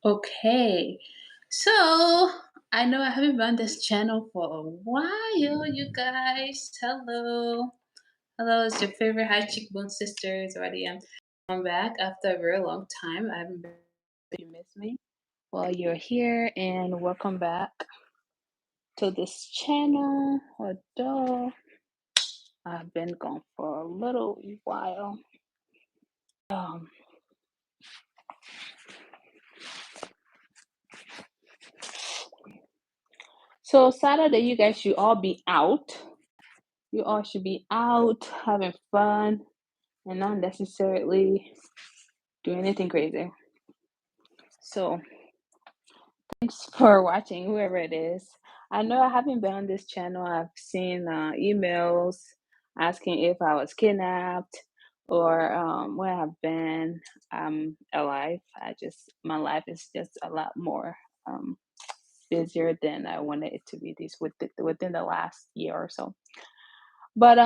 Okay, so I know I haven't been on this channel for a while, you guys. Hello. Hello, it's your favorite high cheekbone sister, Zawadi Em. I'm back after a very long time. I haven't been, you miss me? Well, you're here, and welcome back to this channel. Although I've been gone for a little while. Um, so Saturday, you guys should all be out. You all should be out having fun and not necessarily do anything crazy. So thanks for watching, whoever it is. I know I haven't been on this channel. I've seen emails asking if I was kidnapped or where I've been. I'm alive. My life is just a lot more um, busier than I wanted it to be within the last year or so. But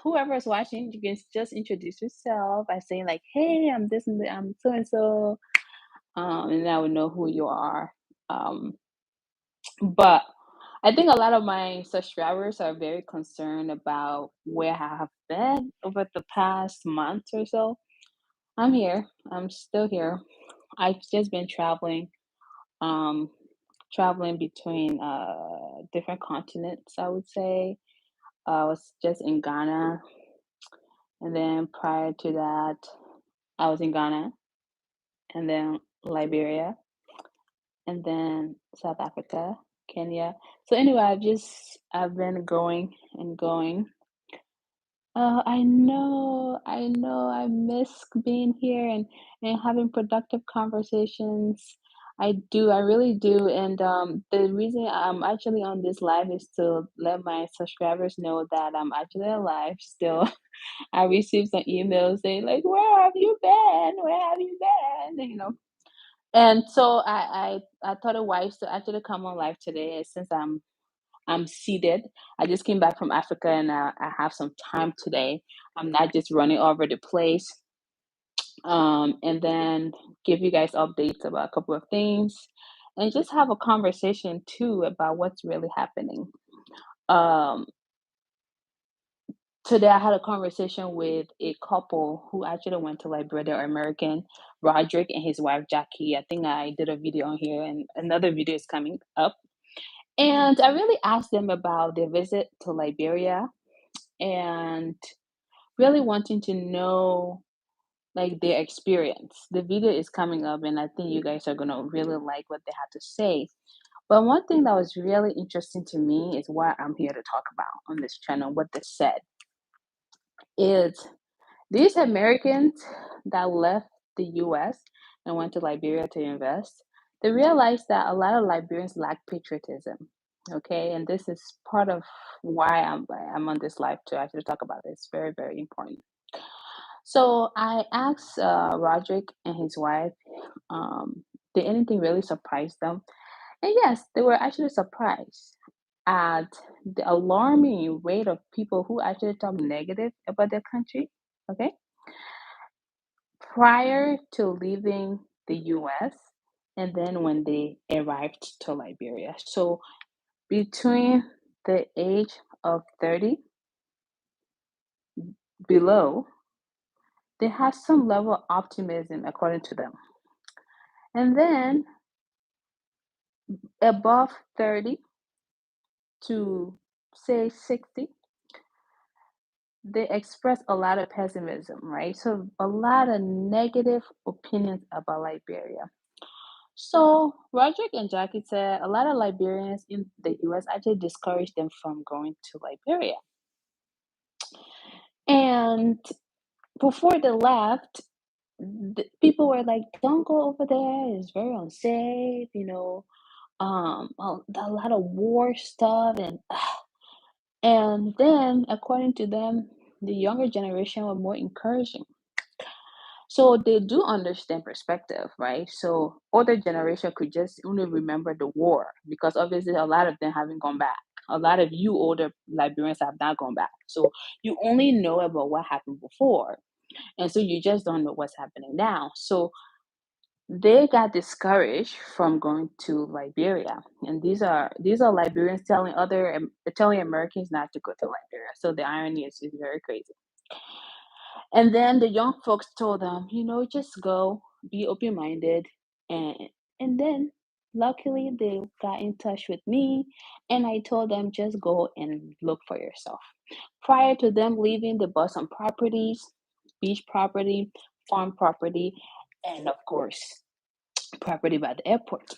whoever is watching, you can just introduce yourself by saying like, "Hey, I'm this and I'm so and so," and then I would know who you are. Um, but I think a lot of my subscribers are very concerned about where I have been over the past month or so. I'm here. I'm still here. I've just been um, traveling between different continents. I would say I was just in Ghana, and then prior to that, I was in Ghana, and then Liberia, and then South Africa, Kenya. So anyway, I've been going and going. I miss being here and having productive conversations. I really do. And the reason I'm actually on this live is to let my subscribers know that I'm actually alive still. I received some emails saying like, "Where have you been? Where have you been?" And so I thought it wise to actually come on live today since I'm seated. I just came back from Africa and I have some time today. I'm not just running all over the place. And then give you guys updates about a couple of things and just have a conversation too about what's really happening. Um, Today I had a conversation with a couple who actually went to Liberia. They're American, Roderick and his wife Jackie. I think I did a video on here and another video is coming up. And I really asked them about their visit to Liberia and really wanting to know like their experience. The video is coming up and I think you guys are gonna really like what they had to say. But one thing that was really interesting to me is what I'm here to talk about on this channel, what they said is these Americans that left the US and went to Liberia to invest, they realized that a lot of Liberians lack patriotism. Okay, and this is part of why I'm on this live to actually talk about this. Very, very important. So I asked Roderick and his wife, did anything really surprise them? And yes, they were actually surprised at the alarming rate of people who actually talk negative about their country. Okay, prior to leaving the US and then when they arrived to Liberia. So between the age of 30 below, they had some level of optimism according to them. And then above 30 to say 60, they express a lot of pessimism, right? So a lot of negative opinions about Liberia. So Roderick and Jackie said a lot of Liberians in the US actually discouraged them from going to Liberia. And before they left, people were like, "Don't go over there. It's very unsafe. A lot of war stuff." And then, according to them, the younger generation were more encouraging. So they do understand perspective, right? So older generation could just only remember the war because obviously a lot of them haven't gone back. A lot of you older Liberians have not gone back. So you only know about what happened before. And so you just don't know what's happening now. So they got discouraged from going to Liberia, and these are Liberians telling Americans not to go to Liberia. So the irony is very crazy. And then the young folks told them, just go, be open minded, and and then luckily they got in touch with me, and I told them just go and look for yourself. Prior to them leaving, they bought some properties, beach property, farm property, and of course property by the airport.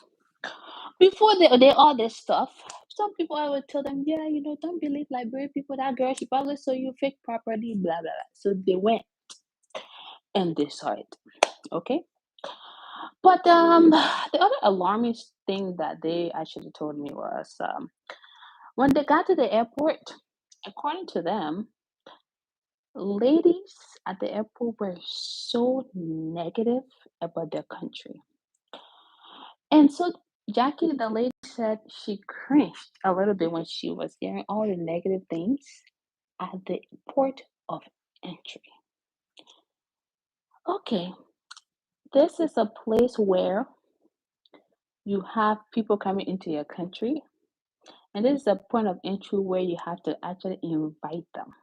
Before they all this stuff, some people I would tell them, yeah, don't believe Liberian people. That girl, she probably sold you fake property, blah blah blah. So they went and they saw it. Okay. But the other alarming thing that they actually told me was when they got to the airport, according to them, ladies at the airport were so negative about their country. And so Jackie, the lady, said she cringed a little bit when she was hearing all the negative things at the port of entry. Okay, this is a place where you have people coming into your country, and this is a point of entry where you have to actually invite them.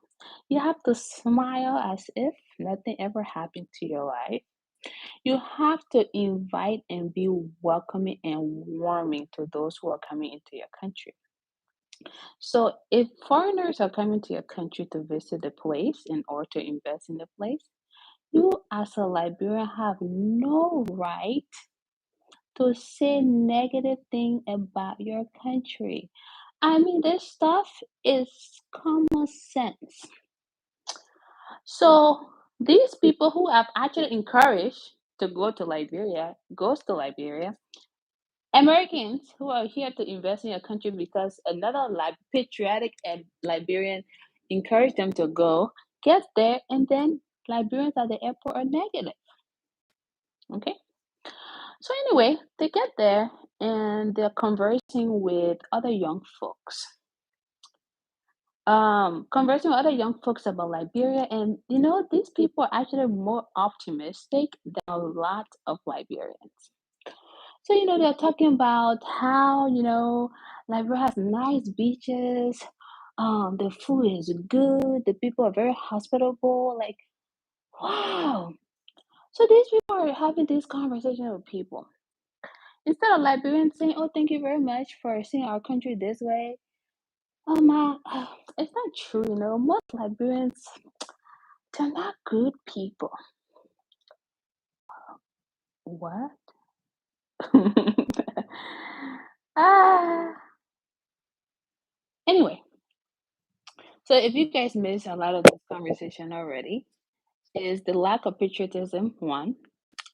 You have to smile as if nothing ever happened to your life. You have to invite and be welcoming and warming to those who are coming into your country. So, if foreigners are coming to your country to visit the place in order to invest in the place, you as a Liberian have no right to say negative thing about your country. I mean, this stuff is common sense. So these people who have actually encouraged to go to Liberia goes to Liberia. Americans who are here to invest in your country because another patriotic and Liberian encouraged them to go, get there, and then Liberians at the airport are negative. Okay. So anyway, they get there and they're conversing with other young folks. Conversing with other young folks about Liberia, and these people are actually more optimistic than a lot of Liberians. So they're talking about how Liberia has nice beaches, the food is good, the people are very hospitable. Like, wow. So these people are having this conversation with people. Instead of Liberians saying, "Oh, thank you very much for seeing our country this way," oh my, it's not true. Most Liberians, they're not good people. What? ah. Anyway, so if you guys missed a lot of this conversation already, is the lack of patriotism one,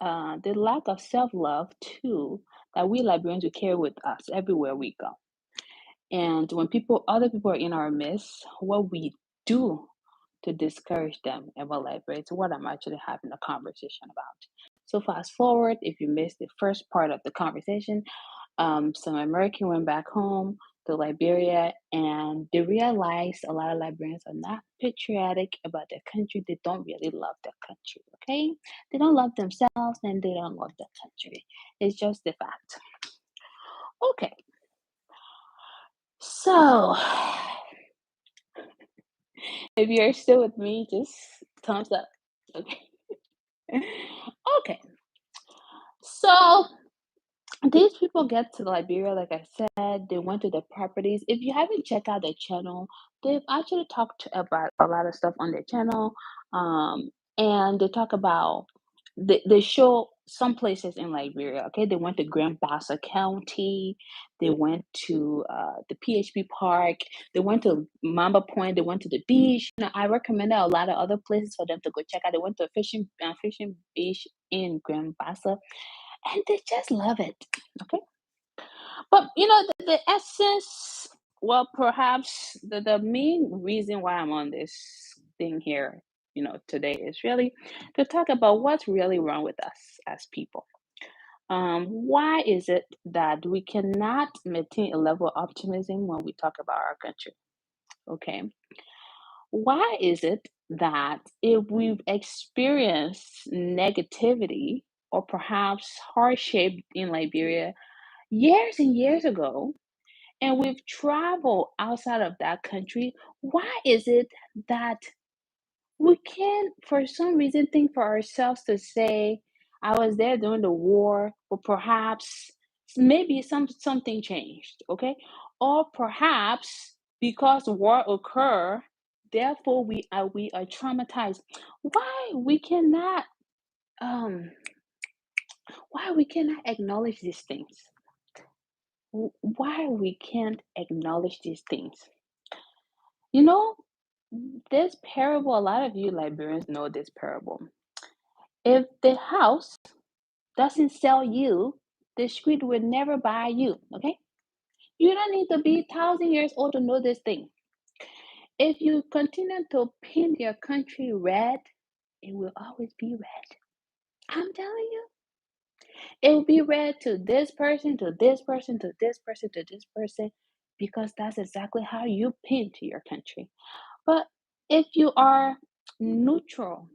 the lack of self-love two, that we Liberians will carry with us everywhere we go. And when other people are in our midst, what we do to discourage them about Liberia, it's what I'm actually having a conversation about. So fast forward, if you missed the first part of the conversation, some American went back home to Liberia and they realized a lot of Liberians are not patriotic about their country. They don't really love their country, okay? They don't love themselves and they don't love their country. It's just the fact. Okay, so if you're still with me, just thumbs up. Okay. Okay. So these people get to Liberia, like I said, they went to the properties. If you haven't checked out their channel, they've actually talked about a lot of stuff on their channel. And they talk about they show some places in Liberia. Okay, they went to Grand Bassa County, they went to the PHP Park, they went to Mamba Point, they went to the beach. I recommended a lot of other places for them to go check out. They went to a fishing beach in Grand Bassa, and they just love it. Okay, but the essence, well, perhaps the main reason why I'm on this thing here today is really to talk about what's really wrong with us as people. Why is it that we cannot maintain a level of optimism when we talk about our country? Okay, why is it that if we've experienced negativity or perhaps hardship in Liberia years and years ago, and we've traveled outside of that country, why is it that we can, for some reason, think for ourselves to say, I was there during the war, or perhaps maybe something changed, okay? Or perhaps because war occur, therefore we are traumatized. Why we cannot um why we cannot acknowledge these things? Why we can't acknowledge these things? You know, this parable, a lot of you Liberians know this parable. If the house doesn't sell you, the street will never buy you. Okay? You don't need to be 1,000 years old to know this thing. If you continue to paint your country red, it will always be red. I'm telling you, it will be red to this person, to this person, to this person, to this person, because that's exactly how you paint your country. But if you are neutral,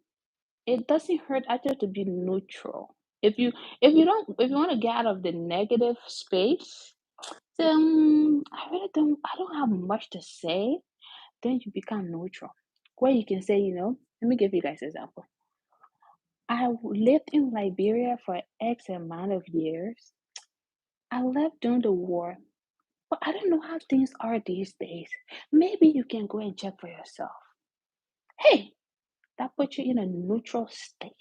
it doesn't hurt either to be neutral. If you if you want to get out of the negative space, then I don't have much to say. Then you become neutral, where you can say, let me give you guys an example. Lived in Liberia for X amount of years. I left during the war, but I don't know how things are these days. Maybe you can go and check for yourself. Hey, that puts you in a neutral state.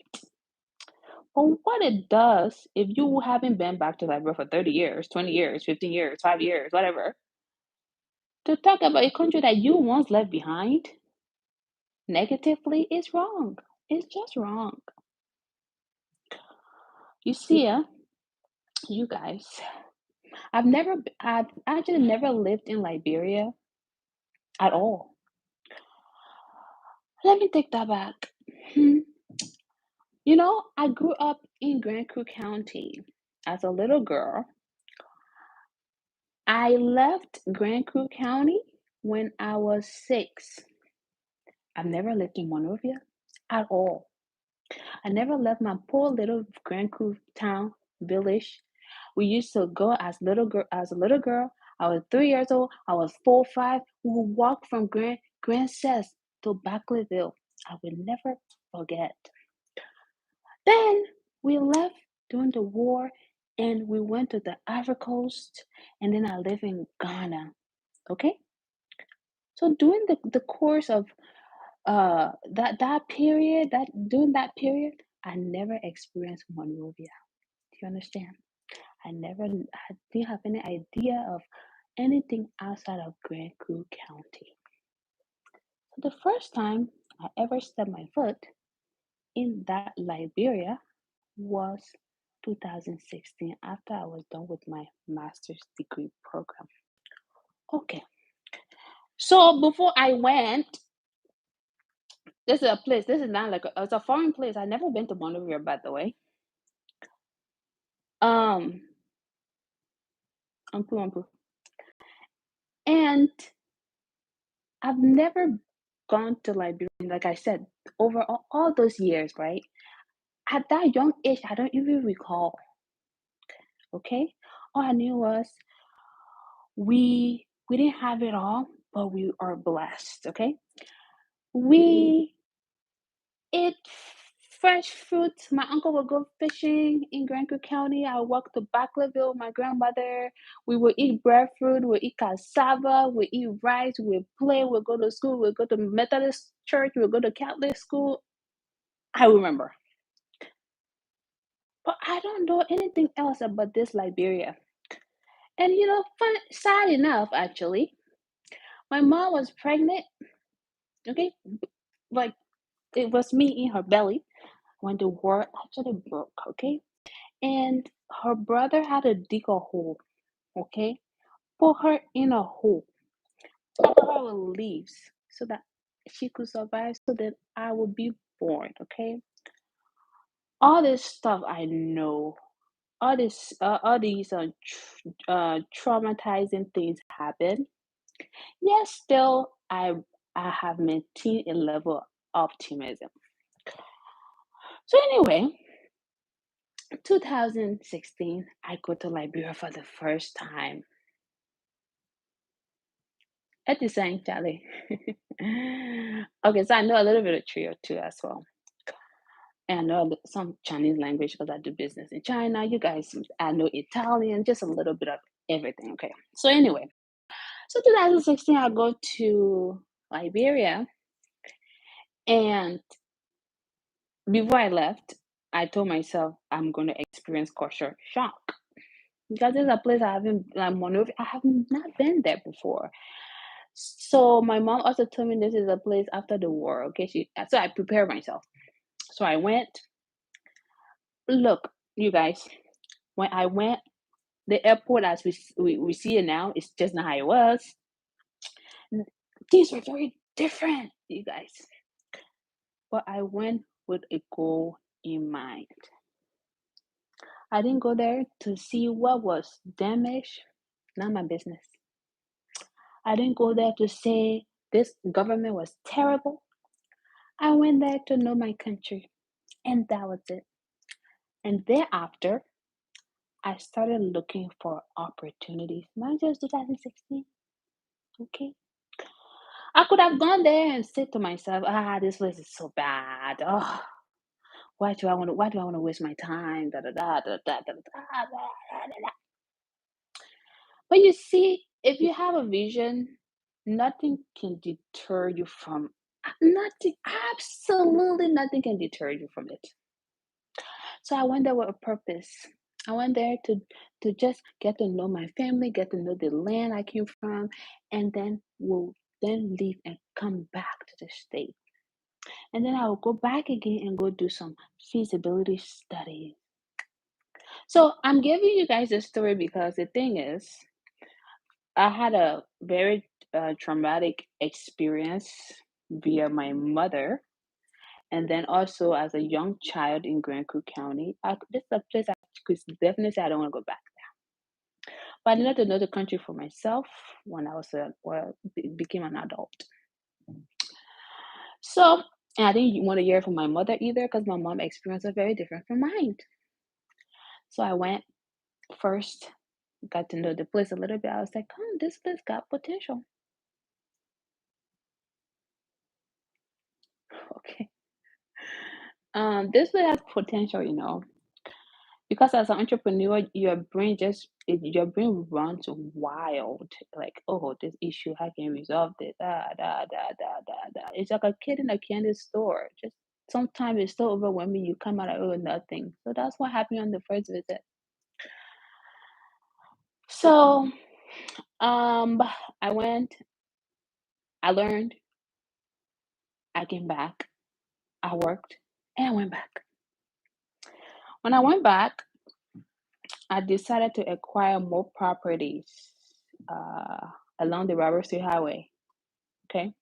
But what it does, if you haven't been back to Liberia for 30 years, 20 years, 15 years, 5 years, whatever, to talk about a country that you once left behind negatively is wrong. It's just wrong. You see, you guys, I've actually never lived in Liberia at all. Let me take that back. Hmm. I grew up in Grand Creek County as a little girl. I left Grand Creek County when I was 6. I've never lived in Monrovia at all. I never left my poor little Grand Creek town village. We used to go as a little girl. I was 3 years old. I was 4, 5. We would walk from Grand Cess to Backleyville. I will never forget. Then we left during the war and we went to the Ivory Coast, and then I live in Ghana. Okay? So during the course of that period, that during that period, I never experienced Monrovia. Do you understand? I didn't have any idea of anything outside of Grand Creek County. So the first time I ever stepped my foot in that Liberia was 2016, after I was done with my master's degree program. Okay, so before I went, this is a place. This is not like it's a foreign place. I've never been to Monrovia, by the way. Um, Ampu Ampu, and I've never gone to Liberia. Like I said, over all those years, right? At that young age, I don't even recall. Okay, all I knew was we didn't have it all, but we are blessed. Okay, we ate fresh fruits. My uncle would go fishing in Grand Creek County. I walked to Backleyville with my grandmother. We would eat breadfruit, we would eat cassava, we eat rice, we would play, we would go to school, we would go to Methodist church, we would go to Catholic school. I remember. But I don't know anything else about this Liberia. And sad enough, actually, my mom was pregnant. Okay, like it was me in her belly when the war actually broke. Okay, and her brother had to dig a hole. Okay, put her in a hole, cover her with leaves so that she could survive, so that I would be born. Okay, all this stuff I know. All these traumatizing things happen. Yes, still I have maintained a level of optimism. So anyway, 2016, I go to Liberia for the first time. At the same Charlie. Okay, so I know a little bit of Trio too as well. And I know some Chinese language because I do business in China. You guys, I know Italian, just a little bit of everything. Okay. So anyway, so 2016, I go to Liberia, and before I left, I told myself I'm going to experience culture shock because there's a place I haven't, I have not been there before. So my mom also told me this is a place after the war. Okay, so I prepared myself. So I went. Look, you guys, when I went, the airport as we see it now is just not how it was. Things were very different, you guys. But I went with a goal in mind. I didn't go there to see what was damaged, not my business. I didn't go there to say this government was terrible. I went there to know my country, and that was it. And thereafter, I started looking for opportunities, not just 2016, okay? I could have gone there and said to myself, this place is so bad. Oh, why do I want to waste my time? Da, da, da, da, da, da, da, da, da, da. But you see, if you have a vision, nothing can deter you from nothing, absolutely nothing can deter you from it. So I went there with a purpose. I went there to just get to know my family, get to know the land I came from, and then we'll then leave and come back to the state. And then I will go back again and go do some feasibility studies. So I'm giving you guys this story because the thing is, I had a very traumatic experience via my mother, and then also as a young child in Grand Creek County. This is a place I could definitely say I don't want to go back. But I needed to know the country for myself when I was became an adult. So, and I didn't want to hear it from my mother either because my mom experience was very different from mine. So I went first, got to know the place a little bit. I was like, oh, this place got potential. Okay. This place has potential, because as an entrepreneur, your brain runs wild. Like, oh, this issue, how can I resolve this? Da. It's like a kid in a candy store. Just sometimes it's so overwhelming. You come out of it with nothing. So that's what happened on the first visit. So, um, I went, I learned, I came back, I worked, and I went back. When I went back, I decided to acquire more properties uh, along the Robert Street Highway. Okay,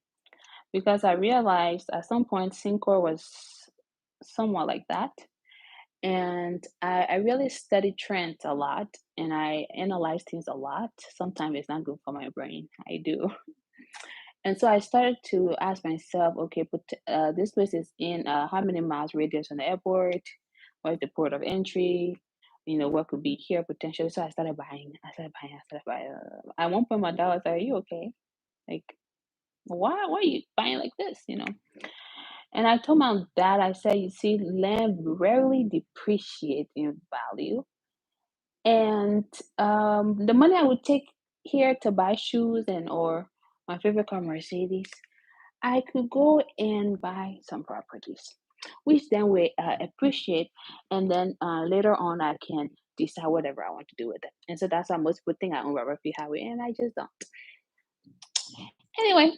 because I realized at some point Syncor was somewhat like that, and I really study trends a lot, and I analyze things a lot. Sometimes it's not good for my brain. I do. And so I started to ask myself, okay, this place is in how many miles radius from the airport? What's the port of entry? What could be here potentially? So I started buying. I started buying. At one point, my dad was like, "Are you okay? Like, why are you buying like this? And I told my dad, I said, you see, land rarely depreciates in value. And the money I would take here to buy shoes and or my favorite car, Mercedes, I could go and buy some properties, which then we appreciate, and then later on I can decide whatever I want to do with it. And so that's why most people think I own Robert Free Highway, and I just don't. Anyway,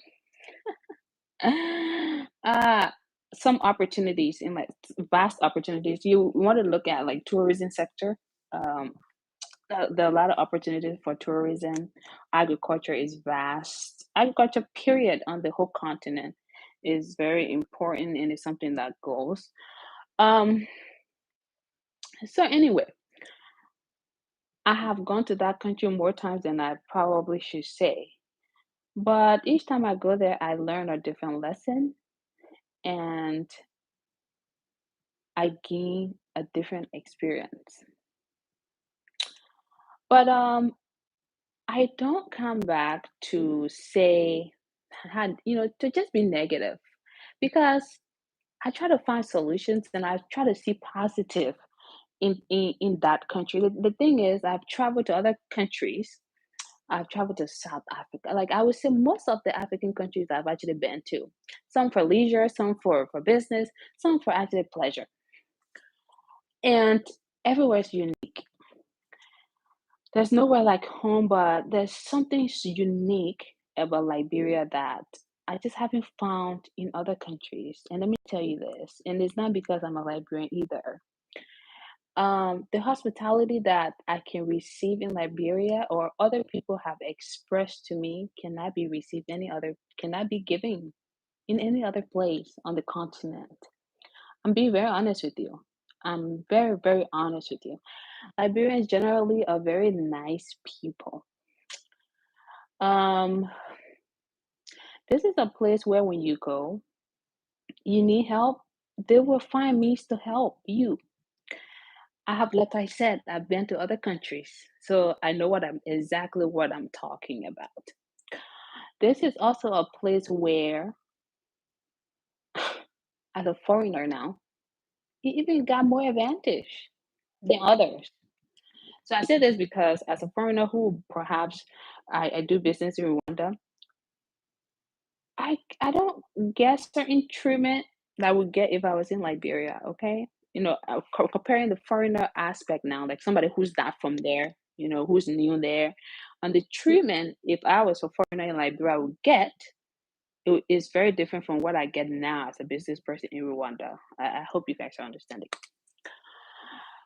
uh, some opportunities in like vast opportunities. You want to look at like tourism sector. Um, there are a lot of opportunities for tourism. Agriculture is vast. Agriculture, period, on the whole continent is very important and it's something that goes. Um, so anyway, I have gone to that country more times than I probably should say. But each time I go there, I learn a different lesson and I gain a different experience. But I don't come back to say, to just be negative because I try to find solutions and I try to see positive in that country. The thing is, I've traveled to other countries. I've traveled to South Africa. Like I would say, most of the African countries I've actually been to. Some for leisure, some for business, some for actually pleasure. And everywhere is unique. There's nowhere like home, but there's something unique about Liberia that I just haven't found in other countries. And let me tell you this, and it's not because I'm a Liberian either. The hospitality that I can receive in Liberia or other people have expressed to me cannot be received cannot be given in any other place on the continent. I'm being very honest with you. I'm very, very honest with you. Liberians generally are very nice people. Um, this is a place where when you go, you need help, they will find means to help you. Like I said, I've been to other countries, so I know what I'm talking about. This is also a place where, as a foreigner now, you even got more advantage than others. So I say this because as a foreigner who perhaps I do business in Rwanda, I don't get certain treatment that I would get if I was in Liberia, okay? Comparing the foreigner aspect now, like somebody who's not from there, who's new there, and the treatment, if I was a foreigner in Liberia, I would get, it is very different from what I get now as a business person in Rwanda. I hope you guys are understanding.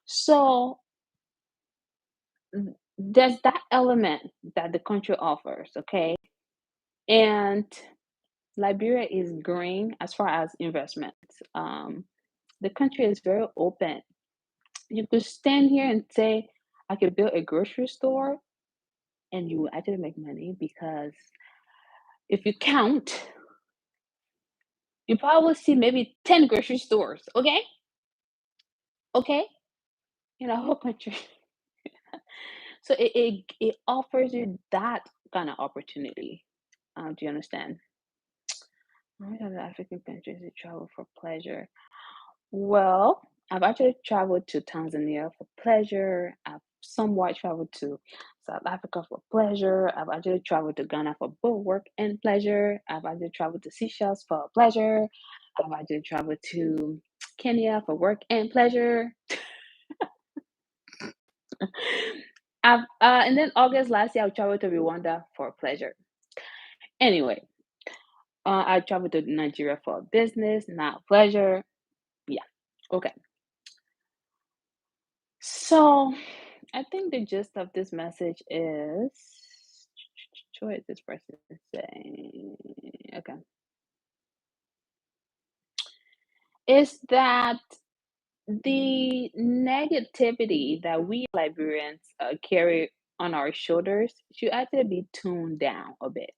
So there's that element that the country offers, okay? And Liberia is green as far as investments. The country is very open. You could stand here and say, I could build a grocery store and you will actually make money because if you count, you probably see maybe 10 grocery stores, okay? Okay? In a whole country. So it offers you that kind of opportunity. Do you understand? What other African countries you travel for pleasure? Well, I've actually traveled to Tanzania for pleasure. I've somewhat traveled to South Africa for pleasure. I've actually traveled to Ghana for both work and pleasure. I've actually traveled to Seychelles for pleasure. I've actually traveled to Kenya for work and pleasure. And then August last year, I traveled to Rwanda for pleasure. Anyway, I traveled to Nigeria for business, not pleasure. Yeah. Okay. So I think the gist of this message is what is this person saying? Okay. Is that the negativity that we Liberians carry on our shoulders should actually be tuned down a bit.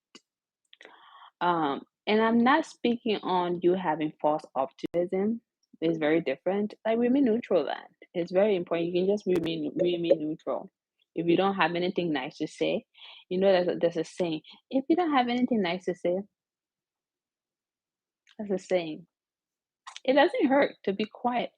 And I'm not speaking on you having false optimism. It's very different. Like remain neutral then. It's very important. You can just remain neutral. If you don't have anything nice to say, there's a saying. If you don't have anything nice to say, that's a saying. It doesn't hurt to be quiet.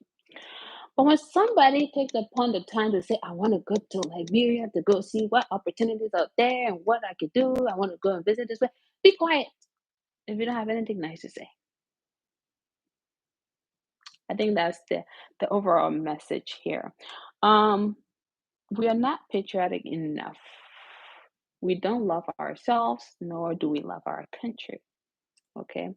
But when somebody takes upon the time to say, I want to go to Liberia to go see what opportunities are there and what I could do, I want to go and visit this way, be quiet if you don't have anything nice to say. I think that's the overall message here. Um, we are not patriotic enough. We don't love ourselves, nor do we love our country. Okay.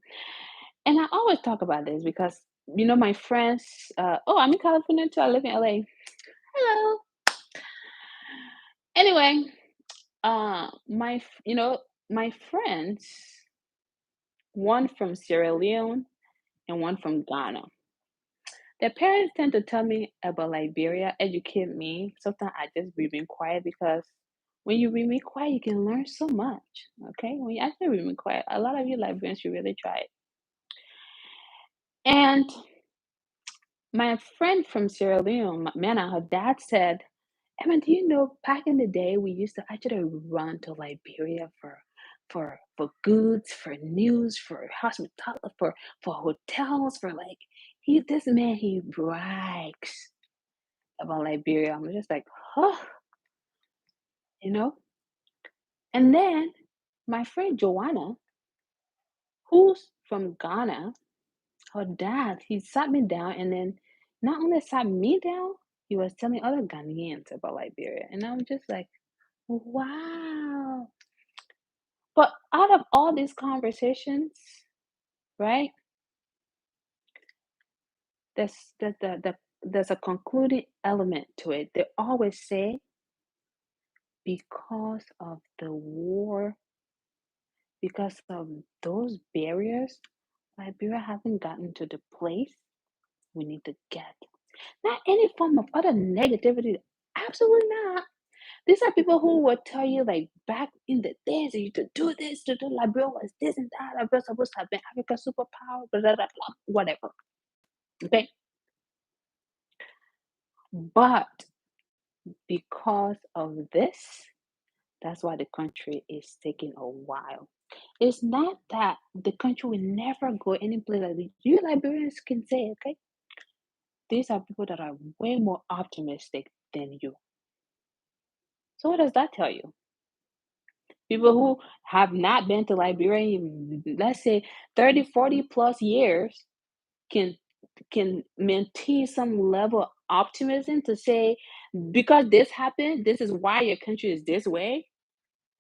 And I always talk about this because my friends. I'm in California too. I live in LA. Hello. Anyway, my friends, one from Sierra Leone and one from Ghana. Their parents tend to tell me about Liberia, educate me. Sometimes I just remain quiet because when you remain quiet, you can learn so much. Okay, when you actually remain quiet, a lot of you Liberians should really try it. And My friend from Sierra Leone, Mana, her dad said, Emma, do you know back in the day we used to actually run to Liberia for goods, for news, for hospitality, for hotels, for like he this man he brags about Liberia. I'm just like, huh, you know? And then my friend Joanna, who's from Ghana, her dad, he sat me down and then not only sat me down, he was telling other Ghanaians about Liberia. And I'm just like, wow. But out of all these conversations, right, there's a concluding element to it. They always say because of the war, because of those barriers, Liberia hasn't gotten to the place we need to get. Not any form of other negativity. Absolutely not. These are people who will tell you, like, back in the days, you to do this, to do Liberia was this and that. Liberia supposed to have been Africa's superpower, blah, blah, blah, blah, whatever. Okay. But because of this, that's why the country is taking a while. It's not that the country will never go any place like this. You Liberians can say, okay, these are people that are way more optimistic than you. So what does that tell you? People who have not been to Liberia in, let's say 30, 40 plus years can maintain some level of optimism to say because this happened, this is why your country is this way.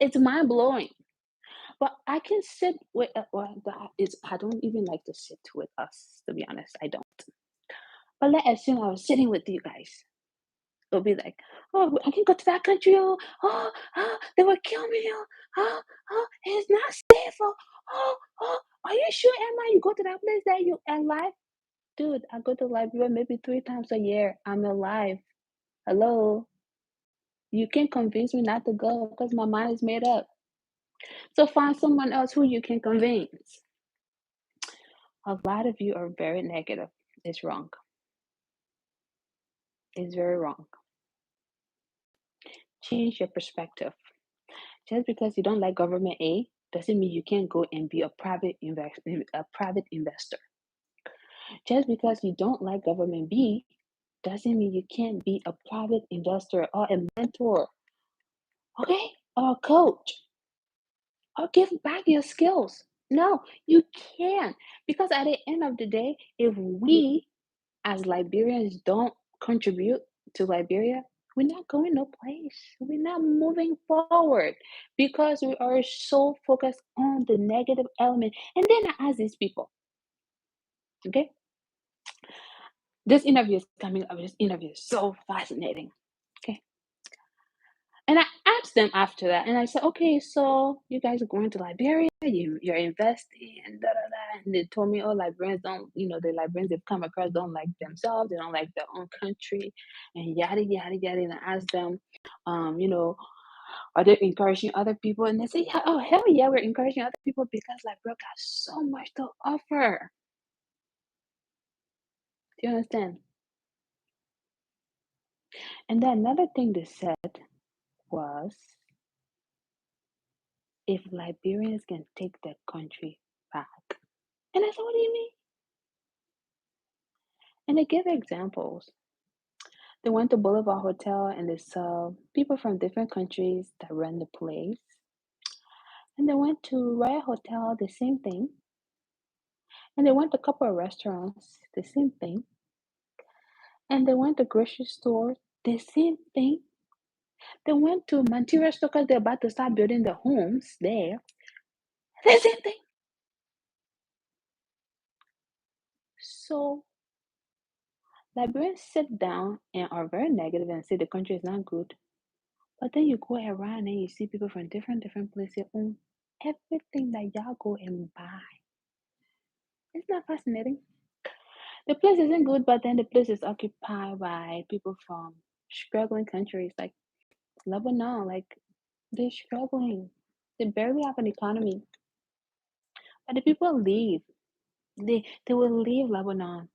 It's mind blowing. But I can sit with well, that is I don't even like to sit with us, to be honest. I don't. But let's assume I was sitting with you guys. It'll be like, oh, I can go to that country. They will kill me. It's not safe. Are you sure, Emma? You go to that place that you alive? Dude, I go to Liberia maybe 3 times a year. I'm alive. Hello. You can't convince me not to go because my mind is made up. So find someone else who you can convince. A lot of you are very negative. It's wrong. It's very wrong. Change your perspective. Just because you don't like government A doesn't mean you can't go and be a private investor. Just because you don't like government B doesn't mean you can't be a private investor or a mentor, okay? Or a coach, or give back your skills. No, you can't. Because at the end of the day, if we as Liberians don't contribute to Liberia, we're not going no place. We're not moving forward because we are so focused on the negative element. And then I ask these people, okay, this interview is coming up. This interview is so fascinating. Okay. And I asked them after that, and I said, okay, so you guys are going to Liberia, you're investing, and da da da. And they told me, oh, Liberians don't, the Liberians they've come across don't like themselves, they don't like their own country, and yada yada yada. And I asked them, um, you know, are they encouraging other people? And they say, yeah, oh hell yeah, we're encouraging other people because Liberia got so much to offer. Do you understand? And then another thing they said was, if Liberians can take their country back. And I said, what do you mean? And they gave examples. They went to Boulevard Hotel and they saw people from different countries that run the place. And they went to Royal Hotel, the same thing. And they went to a couple of restaurants, the same thing. And they went to grocery stores, the same thing. They went to material store because they're about to start building the homes there, the same thing. So Liberians sit down and are very negative and say the country is not good. But then you go around and you see people from different places own everything that y'all go and buy. Isn't that fascinating? The place isn't good, but then the place is occupied by people from struggling countries like Lebanon. Like they're struggling. They barely have an economy. But the people leave. They will leave Lebanon.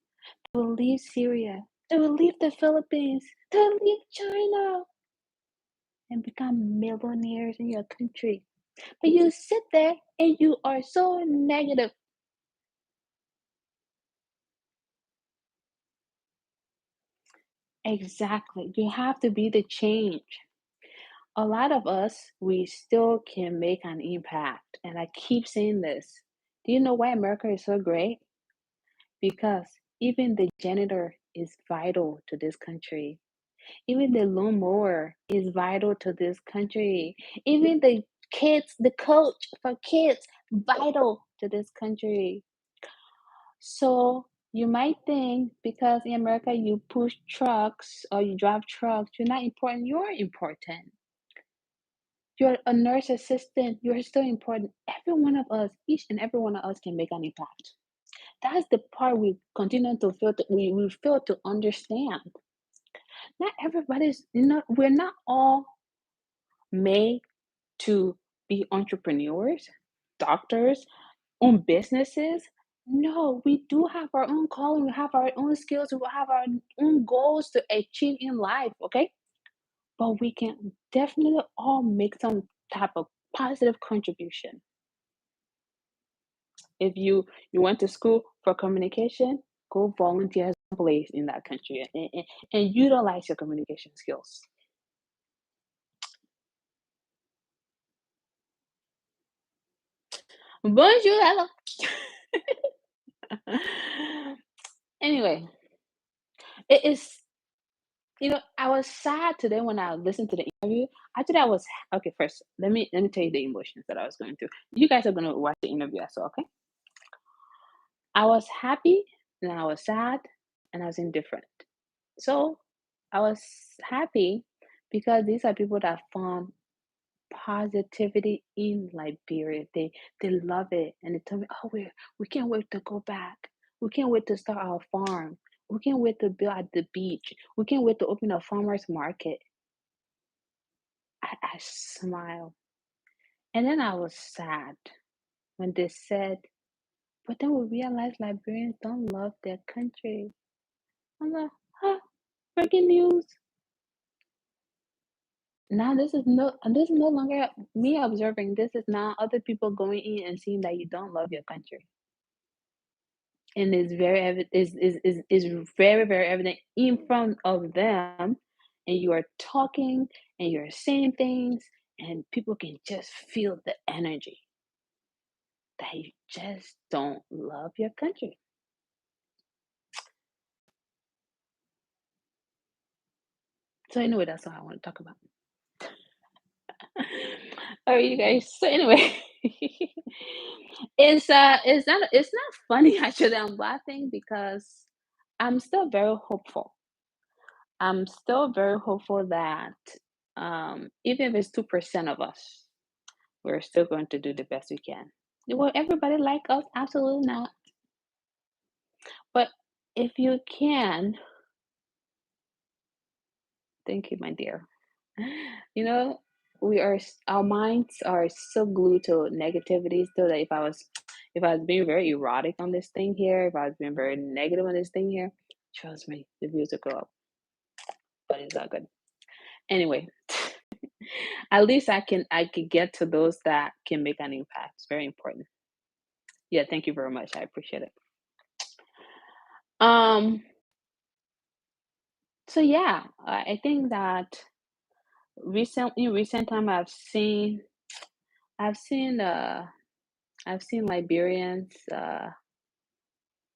will leave Syria, they will leave the Philippines, they will leave China and become millionaires in your country. But you sit there and you are so negative. Exactly. You have to be the change. A lot of us, we still can make an impact. And I keep saying this. Do you know why America is so great? Because even the janitor is vital to this country. Even the lawnmower is vital to this country. Even the kids, the coach for kids, vital to this country. So you might think because in America you push trucks or you drive trucks, you're not important. You're important. You're a nurse assistant. You're still important. Every one of us, each and every one of us can make an impact. That's the part we continue to feel to, we fail to understand. Not everybody's, we're not all made to be entrepreneurs, doctors, own businesses. No, we do have our own calling, we have our own skills, we have our own goals to achieve in life, okay? But we can definitely all make some type of positive contribution. If you went to school for communication, go volunteer someplace in that country and utilize your communication skills. Bonjour, hello. Anyway, it is I was sad today when I listened to the interview. Actually, I was okay. First, let me tell you the emotions that I was going through. You guys are gonna watch the interview as well, okay? I was happy, and I was sad, and I was indifferent. So I was happy because these are people that found positivity in Liberia. They love it, and they tell me, "Oh, we can't wait to go back. We can't wait to start our farm. We can't wait to build at the beach. We can't wait to open a farmers market." I smiled, and then I was sad when they said, "But then we realized Liberians don't love their country." I'm like, "Huh? Breaking news." Now this is no longer me observing. This is now other people going in and seeing that you don't love your country. And it's very is very, very evident in front of them, and you are talking and you're saying things, and people can just feel the energy that you just don't love your country. So anyway, that's all I want to talk about. All right, you guys. So anyway, it's not funny actually. I'm laughing because I'm still very hopeful. I'm still very hopeful that even if it's 2% of us, we're still going to do the best we can. Will everybody like us? Absolutely not. But if you can, thank you, my dear. You know, our minds are so glued to negativity so that if I was being very erotic on this thing here, if I was being very negative on this thing here, trust me, the views will go up. But it's not good. Anyway, at least I can get to those that can make an impact. It's very important. Yeah, thank you very much. I appreciate it. Um, so yeah, I think that recent time I've seen I've seen Liberians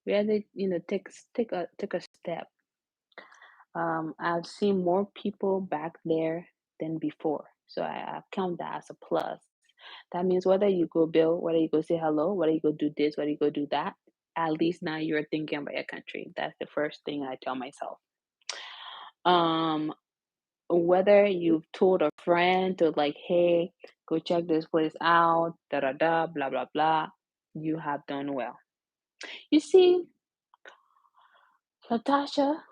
really take a step. I've seen more people back there than before, so I count that as a plus. That means whether you go build, whether you go say hello, whether you go do this, whether you go do that, at least now you're thinking about your country. That's the first thing I tell myself. Um, whether you've told a friend to like, hey, go check this place out, da da da, blah blah blah, you have done well. You see, Natasha,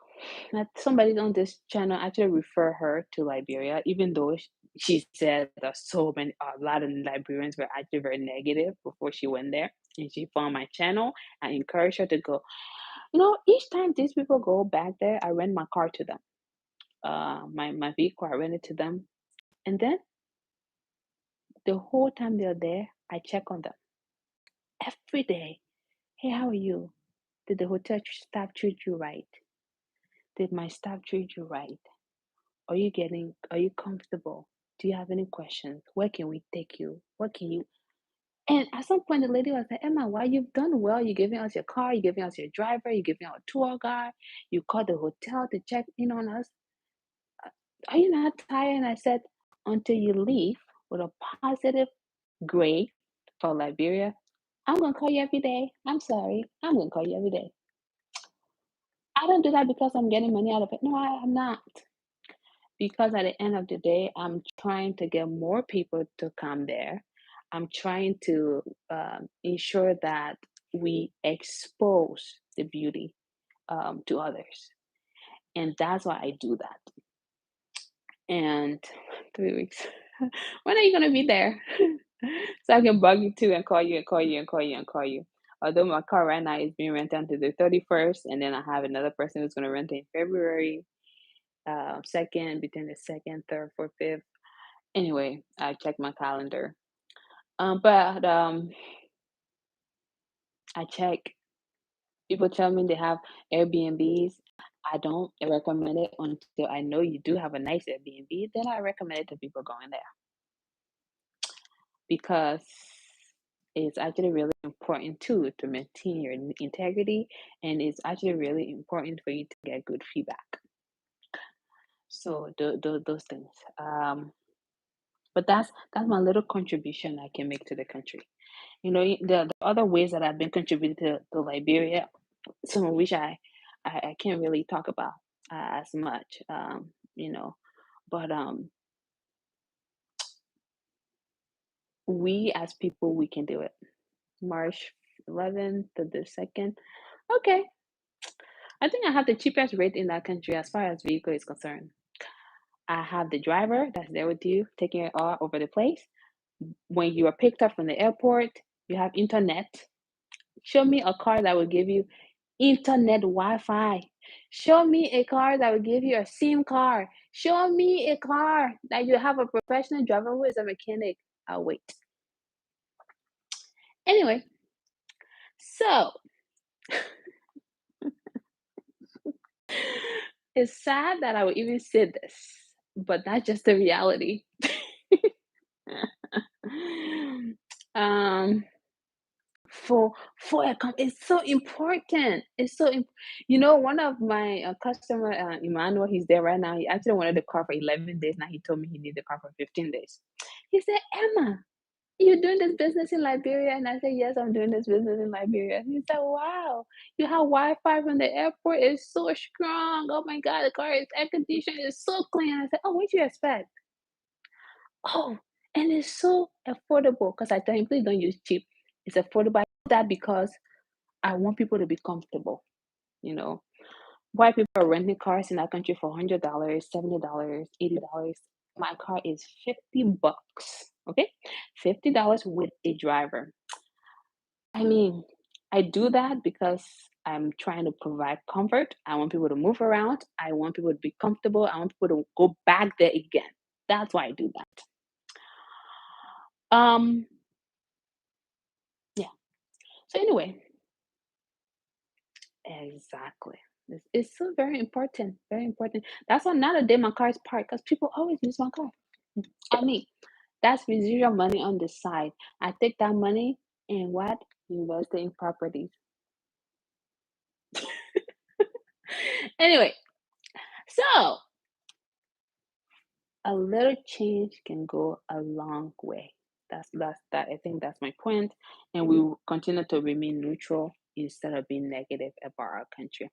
that somebody on this channel actually refer her to Liberia, even though she said that a lot of Liberians were actually very negative before she went there. And she found my channel. I encouraged her to go. Each time these people go back there, I rent my car to them. My vehicle, I rent it to them. And then the whole time they're there, I check on them every day. Hey, how are you? Did the hotel staff treat you right? Did my staff treat you right? Are you comfortable? Do you have any questions? Where can we take you? What can you? And at some point, the lady was like, Emma, why you've done well. You're giving us your car, you're giving us your driver, you're giving our tour guide, you called the hotel to check in on us. Are you not tired? And I said, until you leave with a positive grade for Liberia, I'm going to call you every day. I'm sorry. I'm going to call you every day. I don't do that because I'm getting money out of it. No, I'm not. Because at the end of the day, I'm trying to get more people to come there. I'm trying to ensure that we expose the beauty to others. And that's why I do that. And 3 weeks. When are you gonna be there? So I can bug you too and call you and call you and call you and call you. Although my car right now is being rented until the 31st, and then I have another person who's gonna rent it in February 2nd, between the 2nd, 3rd, 4th, 5th. Anyway, I check my calendar. But I check. People tell me they have Airbnbs. I don't recommend it until I know you do have a nice Airbnb. Then I recommend it to people going there because it's actually really important too to maintain your integrity, and it's actually really important for you to get good feedback. So those things. But that's my little contribution I can make to the country. The other ways that I've been contributing to Liberia, some of which I can't really talk about as much, but we as people, we can do it. March 11th to the 2nd. Okay, I think I have the cheapest rate in that country as far as vehicle is concerned. I have the driver that's there with you, taking it all over the place. When you are picked up from the airport, you have internet. Show me a car that will give you internet Wi-Fi. Show me a car that will give you a SIM card. Show me a car that you have a professional driver who is a mechanic. I'll wait. Anyway, so it's sad that I would even say this, but that's just the reality. um for it's so important. One of my customer, Emmanuel, he's there right now. He actually wanted the car for 11 days. Now he told me he needed the car for 15 days. He said, Emma, you're doing this business in Liberia? And I said, yes, I'm doing this business in Liberia. And he said, wow, you have Wi-Fi from the airport. It's so strong. Oh my God, the car is air conditioned. It's so clean. I said, oh, what do you expect? Oh, and it's so affordable because I tell him, please don't use cheap. It's affordable. I do that because I want people to be comfortable. You know, why people are renting cars in that country for $100, $70, $80. My car is $50. Okay, $50 with a driver. I mean, I do that because I'm trying to provide comfort. I want people to move around. I want people to be comfortable. I want people to go back there again. That's why I do that. Um, yeah. So anyway, exactly. It's so very important, very important. That's why not a day my car is parked because people always use my car. I mean, that's residual money on the side. I take that money and what? Invest it in properties. Anyway, so a little change can go a long way. That I think that's my point, and we will continue to remain neutral instead of being negative about our country.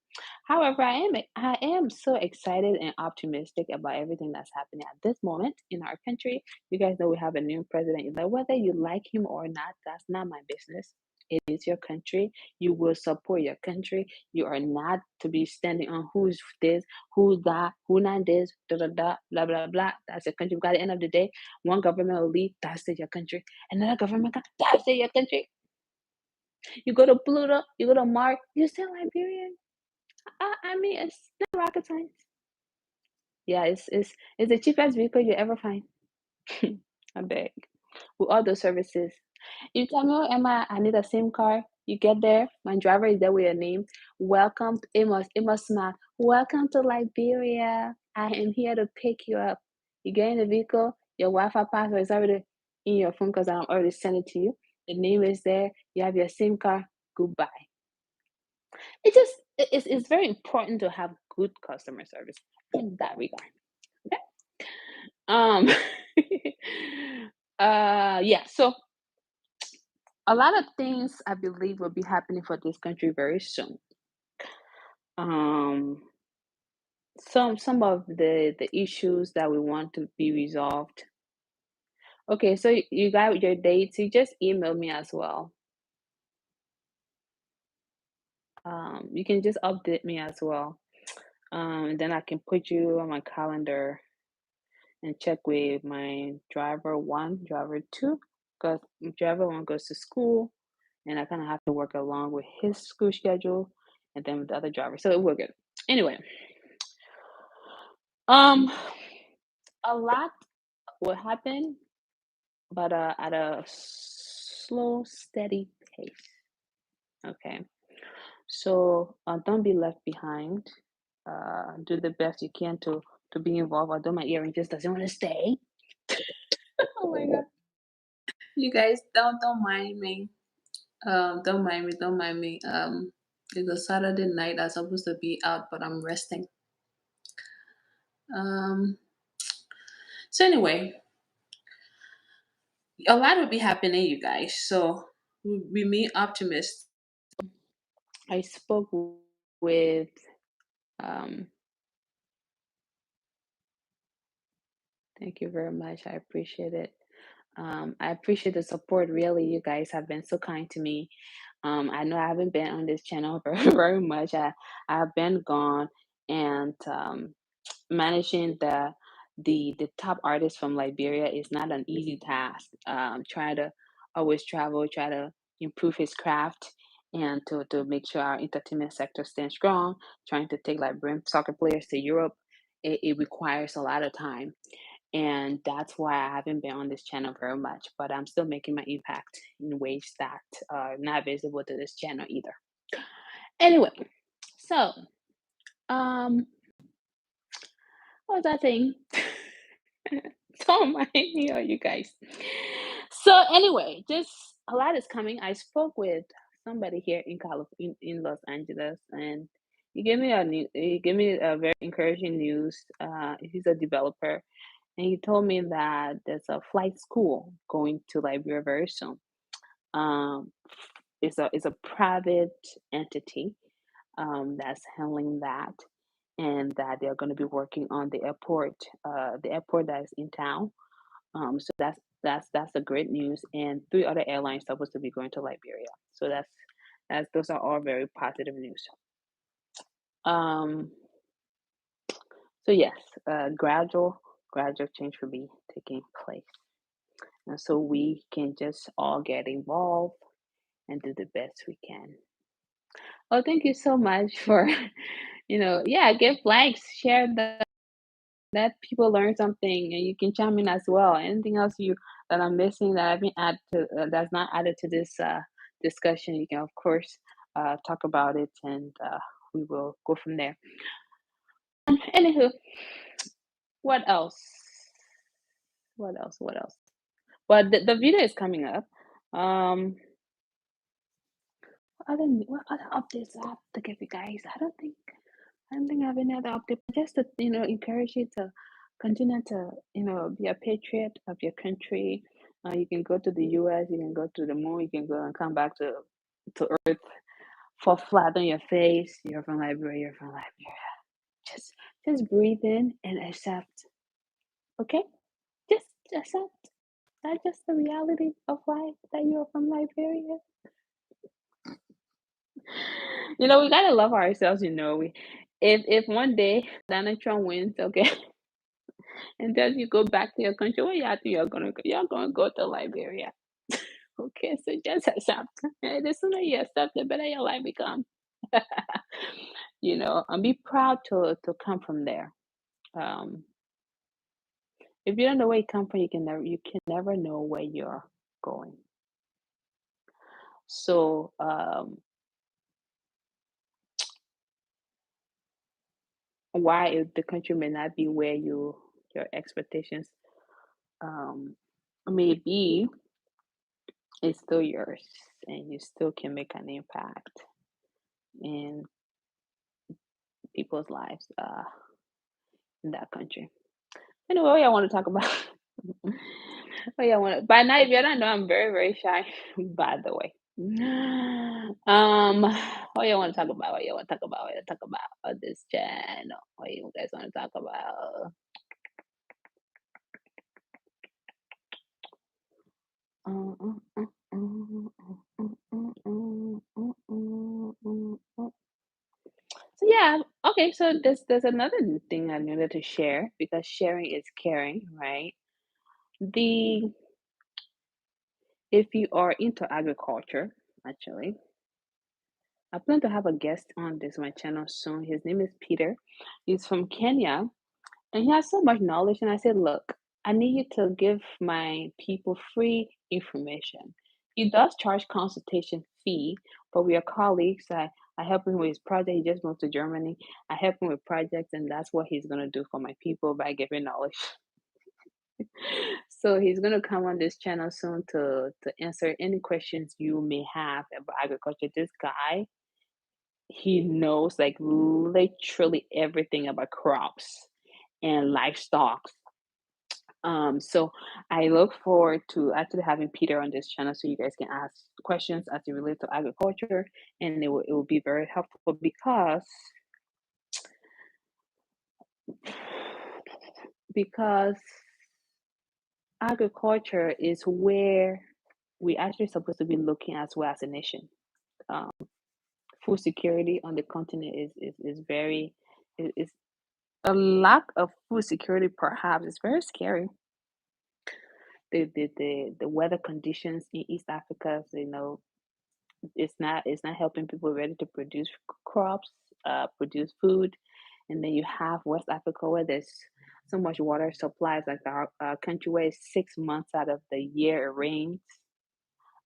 However, I am so excited and optimistic about everything that's happening at this moment in our country. You guys know we have a new president. Like whether you like him or not, that's not my business. It is your country. You will support your country. You are not to be standing on who's this, who's that, who not this, da da da, blah blah blah. That's your country. Because at the end of the day, one government will leave, that's your country. Another government, that's your country. You go to Pluto, you go to Mars, you're still Liberian. I mean, it's not rocket science. Yeah, it's the cheapest vehicle you ever find. I beg. With all those services. You tell me, "Oh, Emma, I need a SIM card." You get there, my driver is there with your name. Welcome, it must smile. Welcome to Liberia. I am here to pick you up. You get in the vehicle, your Wi-Fi password is already in your phone because I'm already sent it to you. The name is there. You have your SIM card. Goodbye. It's very important to have good customer service in that regard. Okay. Um. Yeah. So a lot of things I believe will be happening for this country very soon. Um, some of the issues that we want to be resolved. Okay, so you got your dates. You just email me as well. You can just update me as well. And then I can put you on my calendar and check with my driver one, driver two, because driver one goes to school, and I kind of have to work along with his school schedule, and then with the other driver. So we're good. Anyway, um, a lot will happen, but at a slow, steady pace. Okay, so don't be left behind. Do the best you can to be involved. Although my earring just doesn't want to stay. Oh my god! You guys don't mind me. Don't mind me. Don't mind me. It's a Saturday night. I'm supposed to be out, but I'm resting. Um. So anyway, a lot will be happening, you guys. So we remain optimists. I spoke with um thank you very much. I appreciate it. I appreciate the support. Really, you guys have been so kind to me. I know I haven't been on this channel very much. I've been gone, and managing the top artists from Liberia is not an easy task. Trying to always travel, try to improve his craft, and to make sure our entertainment sector stands strong. Trying to take Liberian soccer players to Europe, it requires a lot of time, and that's why I haven't been on this channel very much. But I'm still making my impact in ways that are not visible to this channel either. Anyway, so um, what was I saying? Don't mind me or you guys. So anyway, just a lot is coming. I spoke with somebody here in in Los Angeles, and he gave me a very encouraging news. He's a developer, and he told me that there's a flight school going to Liberia very soon. Um, it's a private entity that's handling that, and that they're going to be working on the airport that is in town. So that's the great news. And three other airlines supposed to be going to Liberia. So that's those are all very positive news. Um, so yes, gradual change will be taking place, and so we can just all get involved and do the best we can. Oh, thank you so much for, yeah, give likes, share the let people learn something, and you can chime in as well. Anything else you that I'm missing that I've been add to that's not added to this discussion, you can of course talk about it, and we will go from there. Anywho, what else? What else? What else? Well, the video is coming up. Um, what other updates I have to give you guys? I don't think I have any other update. Just to encourage you to continue to be a patriot of your country. You can go to the U.S. You can go to the moon. You can go and come back to Earth. Fall flat on your face. You're from Liberia. You're from Liberia. Just breathe in and accept. Okay, just accept. That's just the reality of life that you're from Liberia. We gotta love ourselves. We if one day Donald Trump wins, okay, and then you go back to your country, where you think you're gonna go? You're gonna go to Liberia. Okay, so just accept. And the sooner you accept, the better your life become. And be proud to come from there. Um, if you don't know where you come from, you can never know where you're going. So why if the country may not be where your expectations um may be, it's still yours, and you still can make an impact in people's lives in that country. Anyway, what y'all want to talk about? What y'all want to? By now, if you don't know, I'm very, very shy. By the way, what y'all want to talk about? What y'all want to talk about? What y'all talk about on this channel? What you guys want to talk about? So yeah, okay. So there's another thing I needed to share because sharing is caring, right? The If you are into agriculture, actually, I plan to have a guest on this my channel soon. His name is Peter. He's from Kenya, and he has so much knowledge. And I said, look, I need you to give my people free information. He does charge consultation fee, but we are colleagues. I help him with his project. He just moved to Germany. I help him with projects, and that's what he's gonna do for my people by giving knowledge. So he's gonna come on this channel soon to answer any questions you may have about agriculture. This guy, he knows like literally everything about crops and livestock. So I look forward to actually having Peter on this channel so you guys can ask questions as it relates to agriculture, and it will be very helpful because agriculture is where we actually supposed to be looking as well as a nation. Um, Food security on the continent is very is a lack of food security perhaps is very scary. The weather conditions in East Africa, so, it's not helping people ready to produce crops, produce food, and then you have West Africa where there's so much water supplies, like our country where it's 6 months out of the year it rains.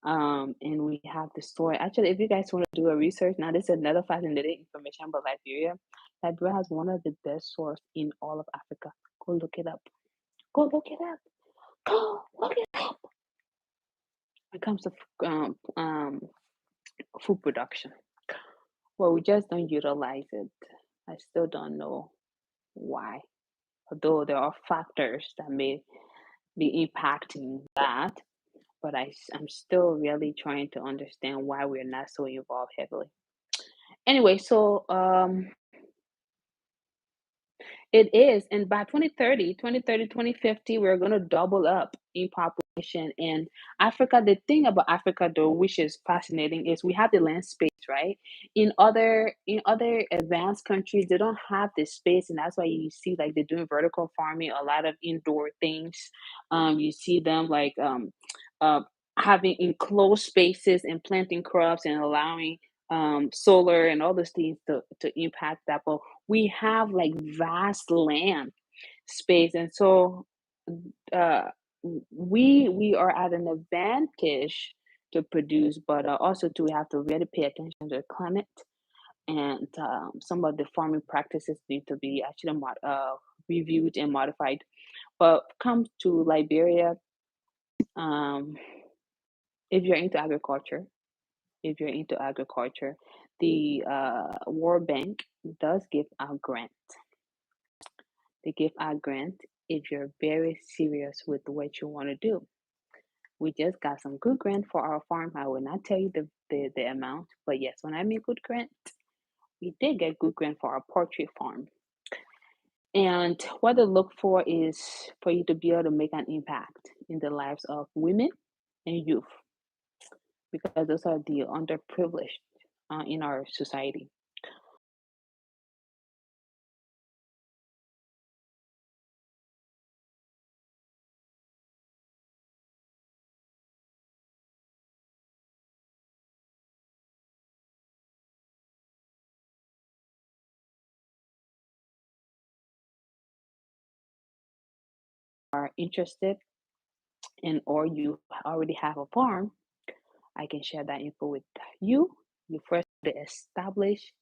And we have the story. Actually, if you guys want to do a research, now this is another fascinating information about Liberia. Liberia has one of the best source in all of Africa. Go look it up. Go look it up. Go look it up. When it comes to food production, well, we just don't utilize it. I still don't know why. Although there are factors that may be impacting that, but I'm still really trying to understand why we're not so involved heavily. Anyway, so it is, and by 2030, we're going to double up in population. And Africa, the thing about Africa though, which is fascinating, is we have the land space, right? In other advanced countries, they don't have this space, and that's why you see like they're doing vertical farming, a lot of indoor things. You see them like uh, having enclosed spaces and planting crops and allowing solar and all those things to impact that. But we have like vast land space, and so uh we are at an advantage to produce, but also too we have to really pay attention to the climate, and some of the farming practices need to be actually reviewed and modified. But come to Liberia, um if you're into agriculture if you're into agriculture, the World Bank does give out grant. They give out grant if you're very serious with what you want to do. We just got some good grant for our farm. I will not tell you the amount, but yes, when I mean good grant, we did get good grant for our poultry farm. And what they look for is for you to be able to make an impact in the lives of women and youth, because those are the underprivileged in our society. interested and or you already have a farm, I can share that info with you. You first have to establish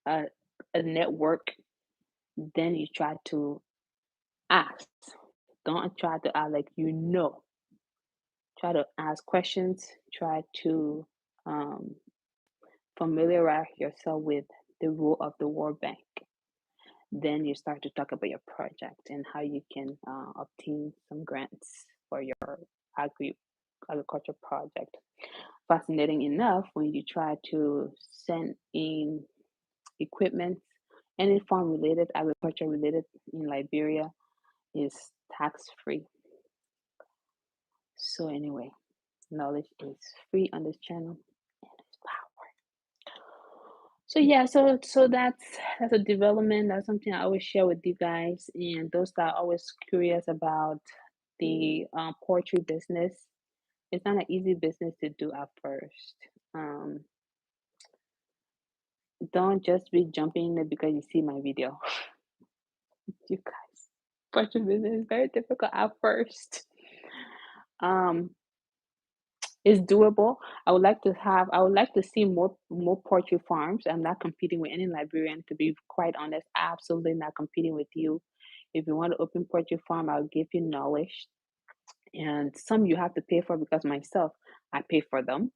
a, a network, then you try to ask. Don't try to act like you know. Try to ask questions, try to um, familiarize yourself with the rule of the World Bank. Then you start to talk about your project and how you can obtain some grants for your agri agriculture project. Fascinating enough, when you try to send in equipment, any farm related, agriculture related in Liberia is tax free. So anyway, knowledge is free on this channel and it's power. So yeah, so that's a development. That's something I always share with you guys, and those that are always curious about the poetry business. It's not an easy business to do at first. Um, don't just be jumping in it because you see my video. You guys, poetry business is very difficult at first. Um, it's doable. I would like to see more poultry farms. I'm not competing with any Liberian, to be quite honest. Absolutely not competing with you. If you want to open poultry farm, I'll give you knowledge. And some you have to pay for because myself, I pay for them.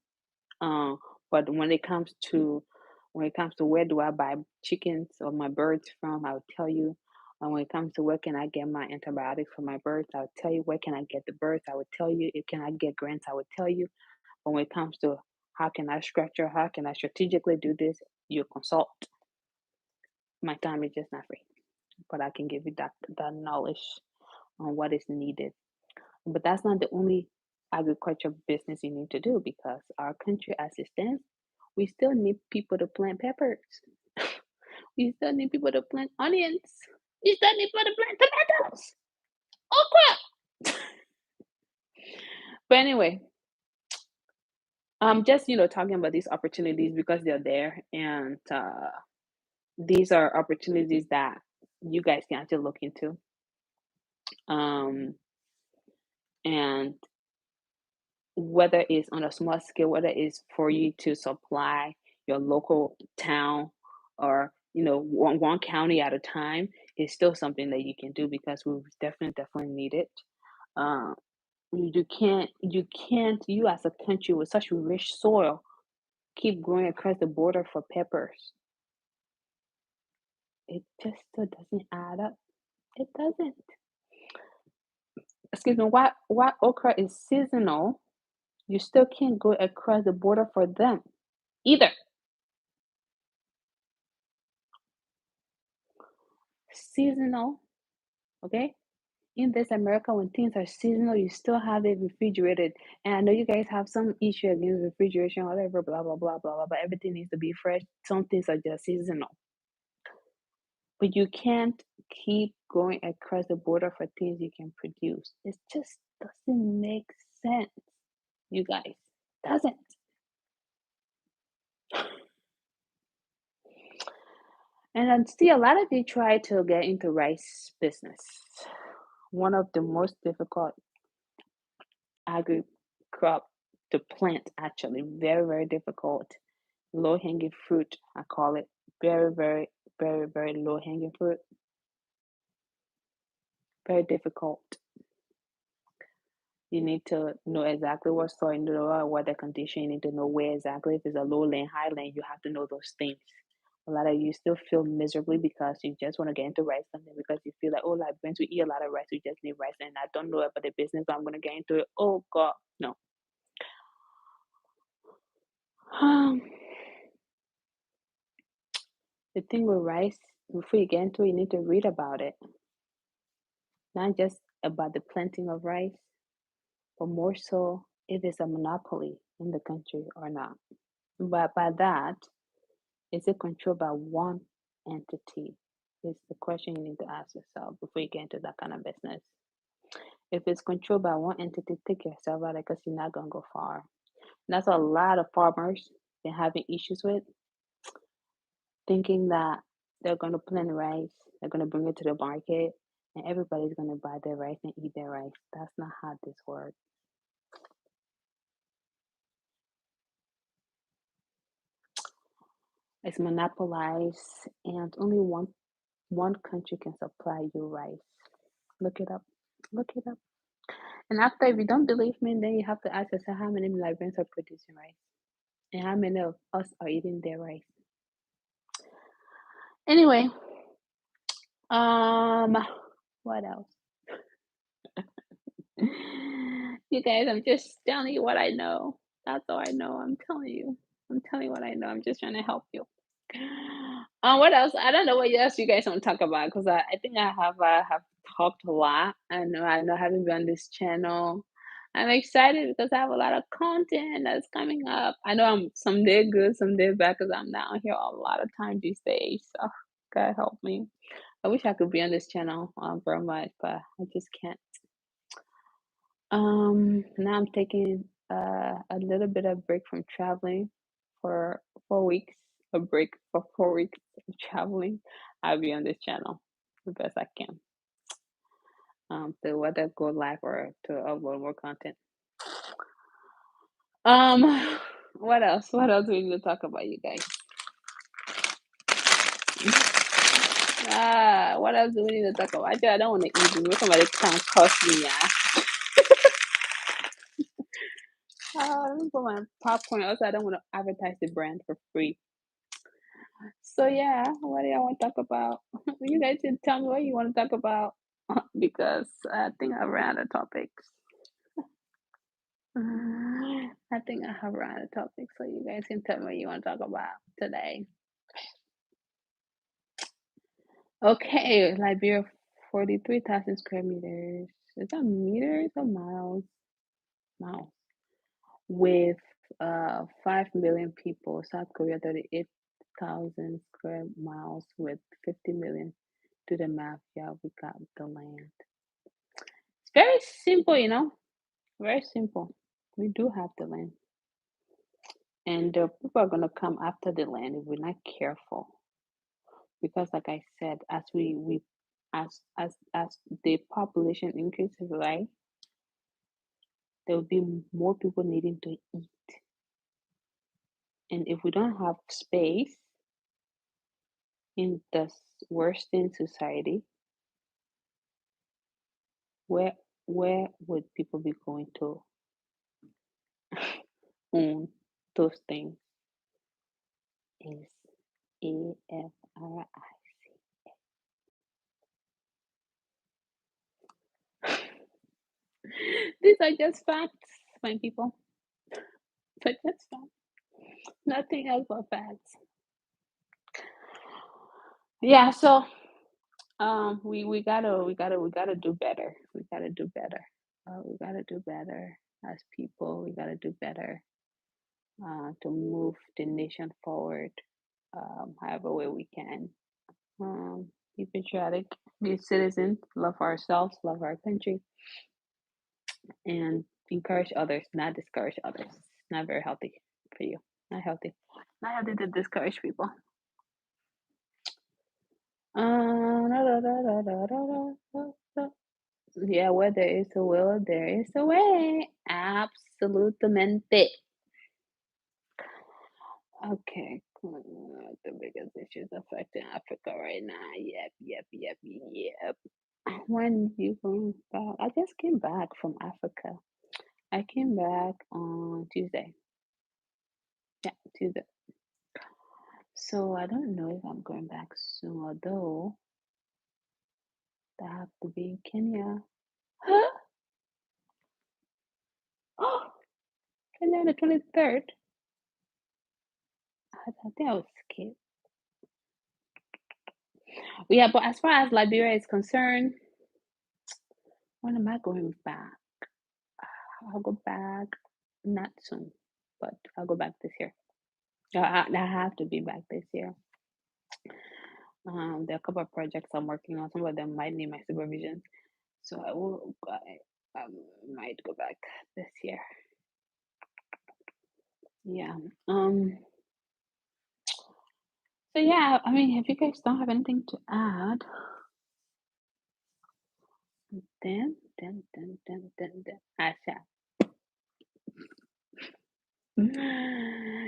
Uh, but when it comes to where do I buy chickens or my birds from, I'll tell you. When it comes to where can I get my antibiotics for my birds, I'll tell you. Where can I get the birds, I would tell you. If can I get grants, I would tell you. But when it comes to how can I strategically do this, you consult. My time is just not free, but I can give you that knowledge on what is needed. But that's not the only agriculture business you need to do because our country, as it stands, we still need people to plant peppers. We still need people to plant onions. We still need people to plant tomatoes. Okra. But anyway, just talking about these opportunities because they're there, and these are opportunities that you guys can actually look into. Um, and whether it's on a small scale, whether it's for you to supply your local town or one county at a time, is still something that you can do because we definitely need it. Uh, you as a country with such rich soil keep growing across the border for peppers. It just still doesn't add up. It doesn't. Excuse me. Why okra is seasonal, you still can't go across the border for them either. Seasonal, okay? In this America, when things are seasonal, you still have it refrigerated. And I know you guys have some issue against refrigeration, whatever, blah blah blah blah blah. But everything needs to be fresh. Some things are just seasonal. But you can't keep going across the border for things you can produce. It just doesn't make sense, you guys. Doesn't. And I see a lot of you try to get into rice business. One of the most difficult agri crop to plant, actually. Very, very difficult. Low hanging fruit, I call it. Very, very, very, very low hanging fruit. Very difficult. You need to know exactly what soil, you know what the condition, you need to know where exactly. If it's a lowland, highland, you have to know those things. A lot of you still feel miserably because you just want to get into rice something because you feel like, oh, like Brent, we eat a lot of rice, we just need rice, and I don't know about the business, but I'm gonna get into it. Oh God, no. Um, the thing with rice, before you get into it, you need to read about it, not just about the planting of rice, but more so if it's a monopoly in the country or not. But by that, is it controlled by one entity? Is the question you need to ask yourself before you get into that kind of business. If it's controlled by one entity, take yourself out of it because you're not gonna go far. And that's a lot of farmers been having issues with, thinking that they're gonna plant rice, they're gonna bring it to the market, and everybody's gonna buy their rice and eat their rice. That's not how this works. It's monopolized, and only one country can supply you rice. Look it up. Look it up. And after, if you don't believe me, then you have to ask yourself how many Liberians are producing rice and how many of us are eating their rice. Anyway, um, what else? You guys, I'm just telling you what I know. That's all I know. I'm telling you. I'm telling you what I know. I'm just trying to help you. What else? I don't know what else you guys want to talk about because I think I have talked a lot. I know I haven't been on this channel. I'm excited because I have a lot of content that's coming up. I know I'm someday good, someday bad because I'm down here a lot of time these days. So God help me. I wish I could be on this channel very much, but I just can't. Now I'm taking a little bit of break from traveling for 4 weeks. A break for 4 weeks of traveling. I'll be on this channel the best I can. To whether go live or to upload more content. Um, what else? What else we need to talk about, you guys? What else do we need to talk about? Actually, I don't want to eat. Maybe somebody come cost me, yeah. Let me put my popcorn. Also, I don't want to advertise the brand for free. So yeah, what do y'all want to talk about? You guys can tell me what you want to talk about because I think I ran out of topics. I think I have run out of topics, so you guys can tell me what you want to talk about today. Okay, Liberia, 43,000 square meters. Is that meters or miles? Miles. With 5 million people. South Korea, 38,000 square miles with 50 million. Do the math. Yeah, we got the land. It's very simple. Very simple. We do have the land. And people are going to come after the land if we're not careful. Because, like I said, as the population increases, right, there will be more people needing to eat. And if we don't have space in the worsening society, where where would people be going to own those things? Is These are just facts, my people. But that's facts. Nothing else but facts. Yeah, so we gotta do better. We gotta do better. We gotta do better as people. We gotta do better to move the nation forward, however way we can. Be patriotic, be a citizen, love ourselves, love our country, and encourage others, not discourage others. Not very healthy for you. Not healthy. Not healthy to discourage people. Yeah, where there is a will, there is a way. Absolutamente. Okay, the biggest issues affecting Africa right now. Yep. When you going back? I just came back from Africa. I came back on Tuesday. Yeah, Tuesday. So I don't know if I'm going back soon, although I have to be in Kenya. Huh? Oh, Kenya on the 23rd. I think I was scared. Yeah, but as far as Liberia is concerned, when am I going back? I'll go back not soon, but I'll go back this year. I have to be back this year. There are a couple of projects I'm working on. Some of them might need my supervision, so I might go back this year. Yeah. So yeah, I mean, if you guys don't have anything to add, Then. Asha.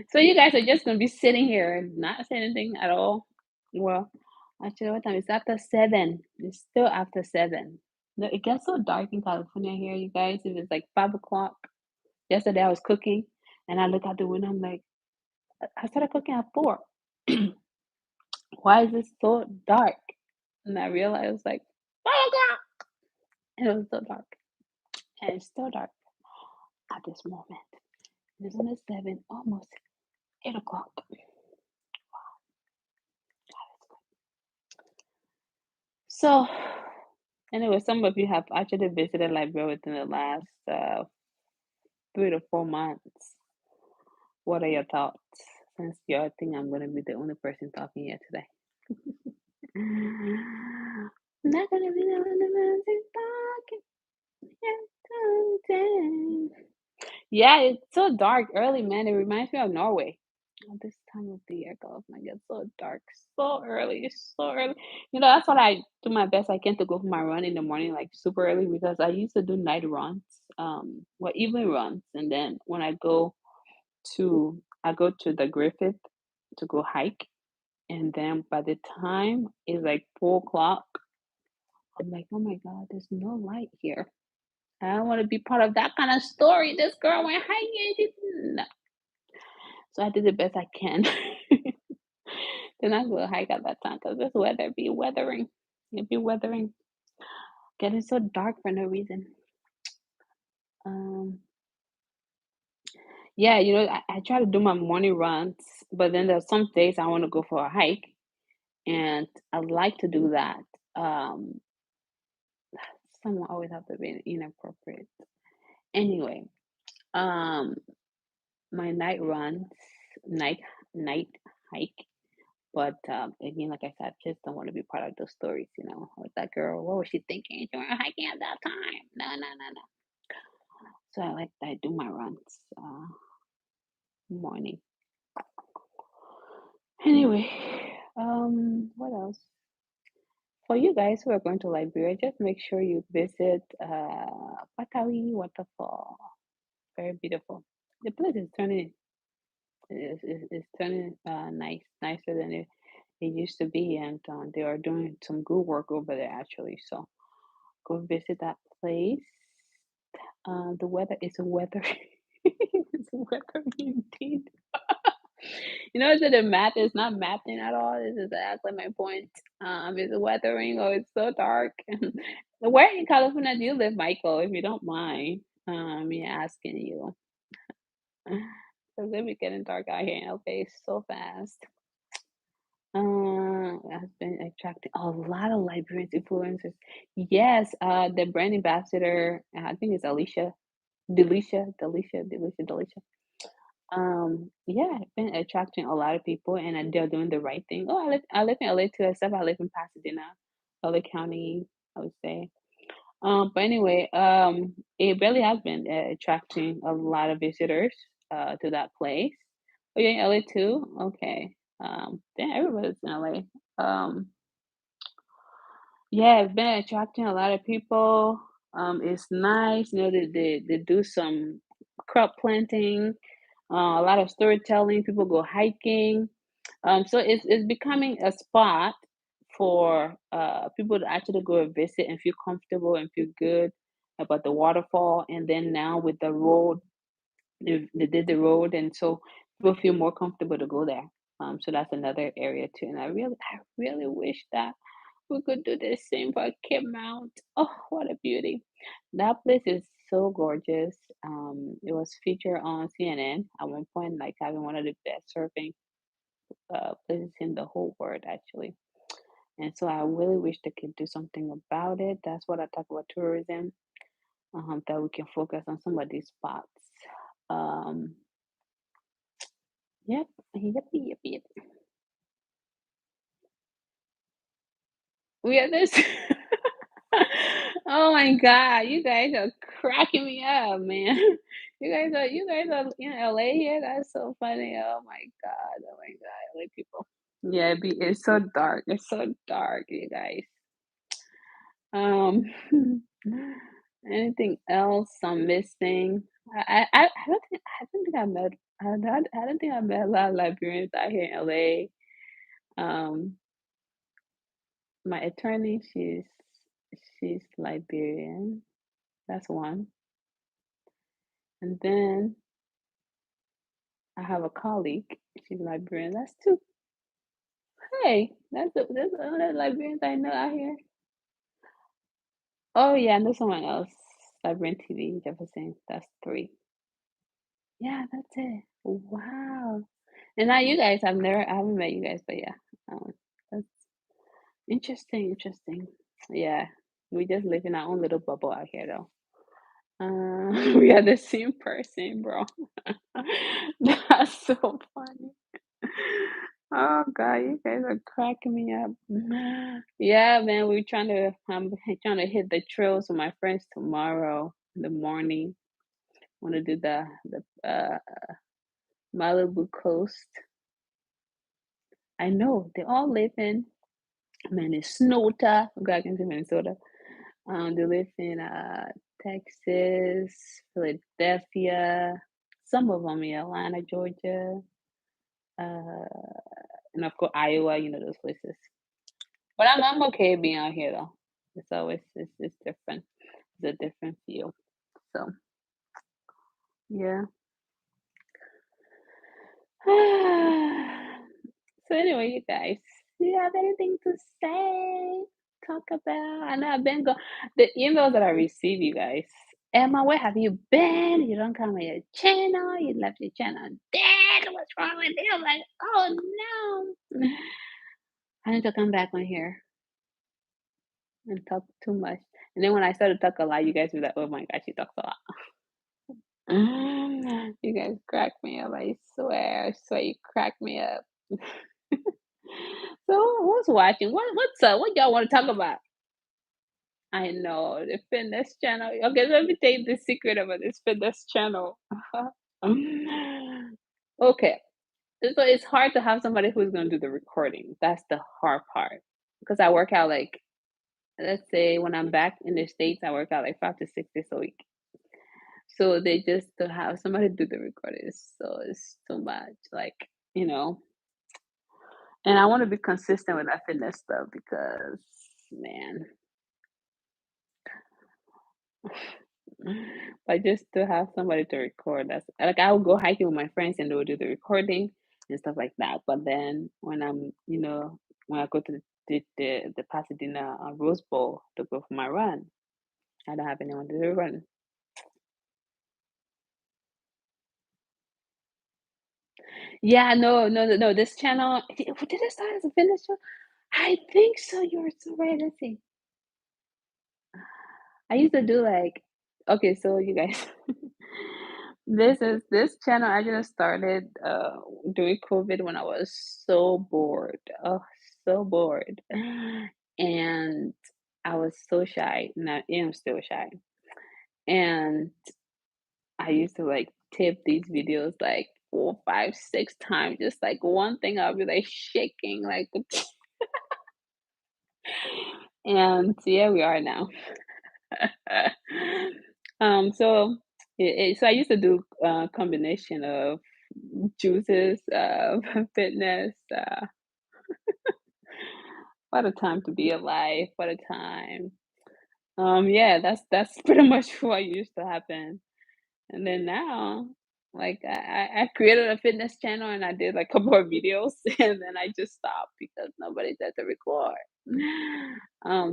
So you guys are just gonna be sitting here and not saying anything at all. Well, actually, what time? It's after 7. It's still after 7. No, it gets so dark in California here, you guys. If it's like 5 o'clock. Yesterday I was cooking and I look out the window, I'm like, I started cooking at 4. Why is it so dark? And I realized like 5 o'clock. And it was so dark. And it's still dark at this moment. It's only 7, almost 8 o'clock. So anyway, some of you have actually visited library within the last 3 to 4 months. What are your thoughts? Since you all think I'm gonna be the only person talking here today. Not gonna be the only person talking here today. Yeah, it's so dark early, man. It reminds me of Norway. Oh, this time of the year, God, my God, so dark, so early, it's so early. That's what I do my best I can to go for my run in the morning, like super early, because I used to do night runs, well, evening runs, and then when I go to the Griffith to go hike, and then by the time it's like 4 o'clock, I'm like, oh my God, there's no light here. I don't want to be part of that kind of story. This girl went hiking. No. So I did the best I can. Then I go hike at that time because this weather be weathering. It be weathering. Getting so dark for no reason. Um, yeah, I try to do my morning runs, but then there's some days I want to go for a hike, and I like to do that. Um, Someone always have to be inappropriate. Anyway, um, my night night hike. But again, like I said, just don't want to be part of those stories, with that girl. What was she thinking? She went hiking at that time. No, no, no, no. So I do my runs morning. Anyway, what else? For you guys who are going to Liberia, just make sure you visit Patawi Waterfall. Very beautiful. The place is turning nicer than it used to be, and they are doing some good work over there actually. So go visit that place. The weather is weather. It's weather indeed. So the math is not mathing at all. This is exactly my point. It's weathering or it's so dark. Where in California do you live, Michael? If you don't mind, me asking you. Because it be getting dark out here in LA so fast. Has been attracting a lot of Liberians influencers. Yes, the brand ambassador, I think it's Delisha. Yeah, it's been attracting a lot of people, and they're doing the right thing. Oh, I live in LA too, except I live in Pasadena, LA County, I would say. But anyway, it really has been attracting a lot of visitors to that place. Oh, you're in LA too? Okay. Then everybody's in LA. Yeah, it's been attracting a lot of people. It's nice, they do some crop planting, a lot of storytelling. People go hiking. So it's becoming a spot for people to actually go and visit and feel comfortable and feel good about the waterfall. And then now with the road, they did the road, and so people feel more comfortable to go there. So that's another area too. And I really wish that we could do the same for Kid Mount. Oh, what a beauty! That place is so gorgeous. It was featured on CNN at one point, like having one of the best surfing places in the whole world, actually. And so I really wish they could do something about it. That's what I talk about tourism, that we can focus on some of these spots. Um, yep, yep, yep, yep. We are this. Oh my God, you guys are cracking me up, man. You guys are in LA here. That's so funny. Oh my God, LA people. Yeah, it's so dark. It's so dark, you guys. Um, Anything else I'm missing? I don't think I met a lot of Liberians out here in LA. Um, my attorney, she's Liberian. That's one. And then I have a colleague. She's Liberian. That's two. Hey, that's the only Liberians I know out here. Oh yeah, I know someone else. Liberian TV, Jefferson. That's three. Yeah, that's it. Wow. And now you guys, I haven't met you guys, but yeah, that's interesting, interesting. Yeah, we just live in our own little bubble out here, though. We are the same person, bro. That's so funny. Oh God, you guys are cracking me up. Yeah, man, we're trying to I'm trying to hit the trails with my friends tomorrow in the morning. Want to do the Malibu coast. I know they all live in Minnesota. I'm glad I can say Minnesota. They live in Texas, Philadelphia, some of them in Atlanta, Georgia, uh, and of course Iowa. You know those places. But I'm okay being out here though. It's always it's different. It's a different feel. So yeah. So anyway, you guys, do you have anything to say? Talk about? I know I've been going. The emails that I receive, you guys. Emma, where have you been? You don't come on your channel. You left your channel dead. What's wrong with you? I'm like, oh no. I need to come back on here and talk too much. And then when I start to talk a lot, you guys be like, oh my gosh, she talks a lot. You guys crack me up. I swear you crack me up. So who's watching? What's up? What y'all want to talk about? I know the fitness channel. Okay, let me tell you the secret about this fitness channel. Okay, so it's hard to have somebody who's going to do the recording. That's the hard part because I work out like let's say when I'm back in the states, I work out like 5 to 6 days a week. So they just to have somebody do the recording is so it's too much. Like you know, and I want to be consistent with that fitness stuff because man, but just to have somebody to record, that's like I would go hiking with my friends and they would do the recording and stuff like that. But then when when I go to the Pasadena Rose Bowl to go for my run, I don't have anyone to do the run. Yeah, no. This channel did it start as a fitness channel? I think so. You're so right. Let's see. I used to do like okay, so you guys this channel I just started during COVID when I was so bored. Oh, so bored. And I was so shy. And I am still shy. And I used to like tip these videos like 4, 5, 6 times. Just like one thing I'll be like shaking like and here we are now. So so I used to do a combination of juices, fitness, what a time to be alive, what a time. Yeah, that's pretty much what used to happen. And then now, like I created a fitness channel and I did like a couple of videos and then I just stopped because nobody said to record.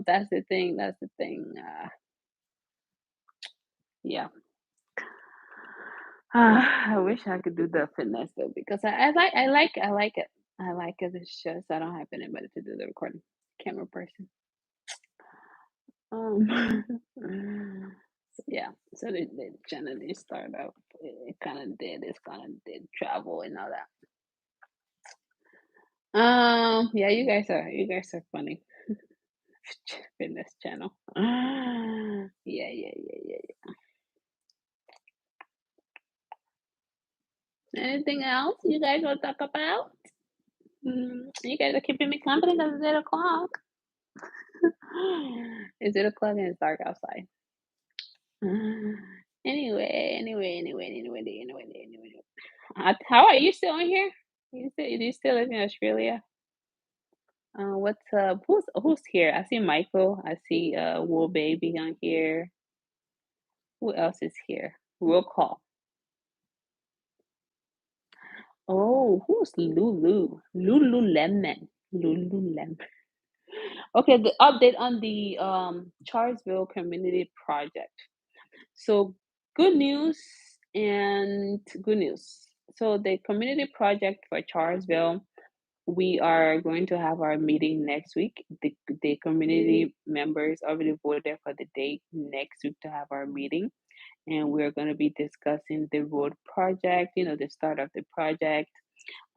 That's the thing, that's the thing. Yeah. I wish I could do the fitness though because I like it. I like it. It's just I don't have anybody to do the recording, camera person. Um, so yeah. So the channel did start up. It kind of did. It's kind of did travel and all that. Yeah. You guys are funny. Fitness channel. Yeah. Anything else you guys want to talk about? You guys are keeping me company because it's 8 o'clock. It's 8 o'clock and it's dark outside. Anyway. How are you still on here? You still live in Australia? What's up? Who's here? I see Michael. I see Wool Baby on here. Who else is here? Roll call. Oh, who's Lulu? Lululemon. Lululemon. Okay, the update on the Charlesville Community Project. So good news and good news. So the community project for Charlesville, we are going to have our meeting next week. The community members already voted for the date next week to have our meeting, and we're going to be discussing the road project, the start of the project.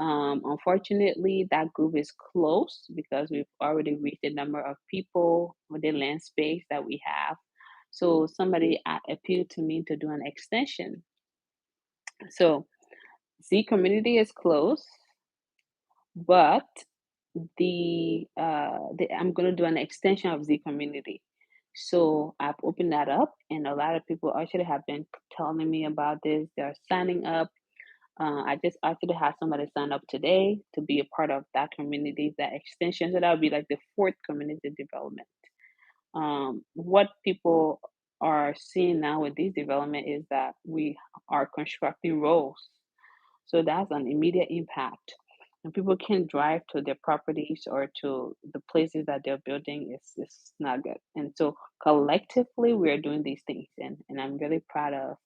Unfortunately, that group is closed because we've already reached the number of people with the land space that we have. So somebody appealed to me to do an extension. So Z community is closed, but I'm gonna do an extension of Z community. So I've opened that up, and a lot of people actually have been telling me about this. They're signing up. I just actually had somebody sign up today to be a part of that community, that extension. So that would be like the fourth community development. What people are seeing now with this development is that we are constructing roads, so that's an immediate impact. And people can drive to their properties or to the places that they're building. It's not good. And so collectively, we are doing these things. And I'm really proud of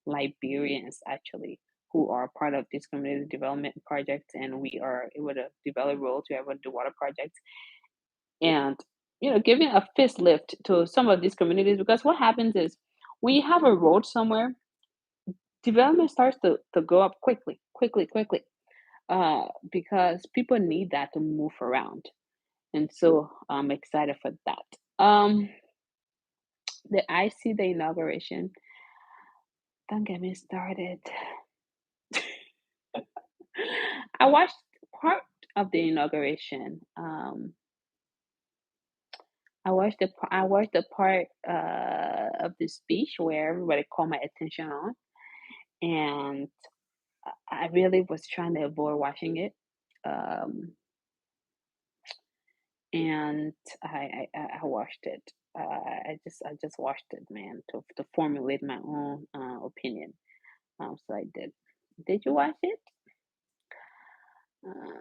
Liberians actually who are part of this community development project. And we are able to develop roads, we are able to do water projects, and giving a fist lift to some of these communities, because what happens is when you have a road somewhere, development starts to go up quickly, because people need that to move around. And so I'm excited for that. The I see the inauguration. Don't get me started. I watched part of the inauguration. I watched the part of the speech where everybody called my attention on, and I really was trying to avoid watching it. Um, and I watched it. I just watched it, man, to formulate my own opinion. So I did. Did you watch it? Uh,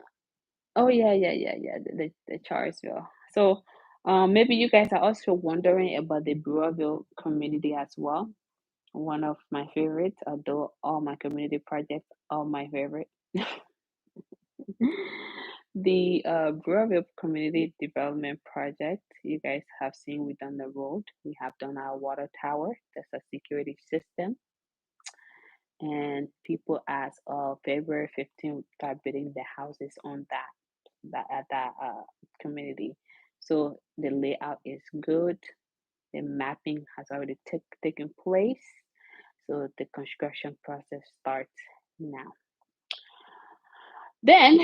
oh yeah. The Charlesville. So maybe you guys are also wondering about the Brewerville community as well. One of my favorites, although all my community projects are my favorite. The Brewerville Community Development Project, you guys have seen we done the road. We have done our water tower. That's a security system. And people as of February 15th start building their houses on that community. So the layout is good. The mapping has already taken place. So the construction process starts now. Then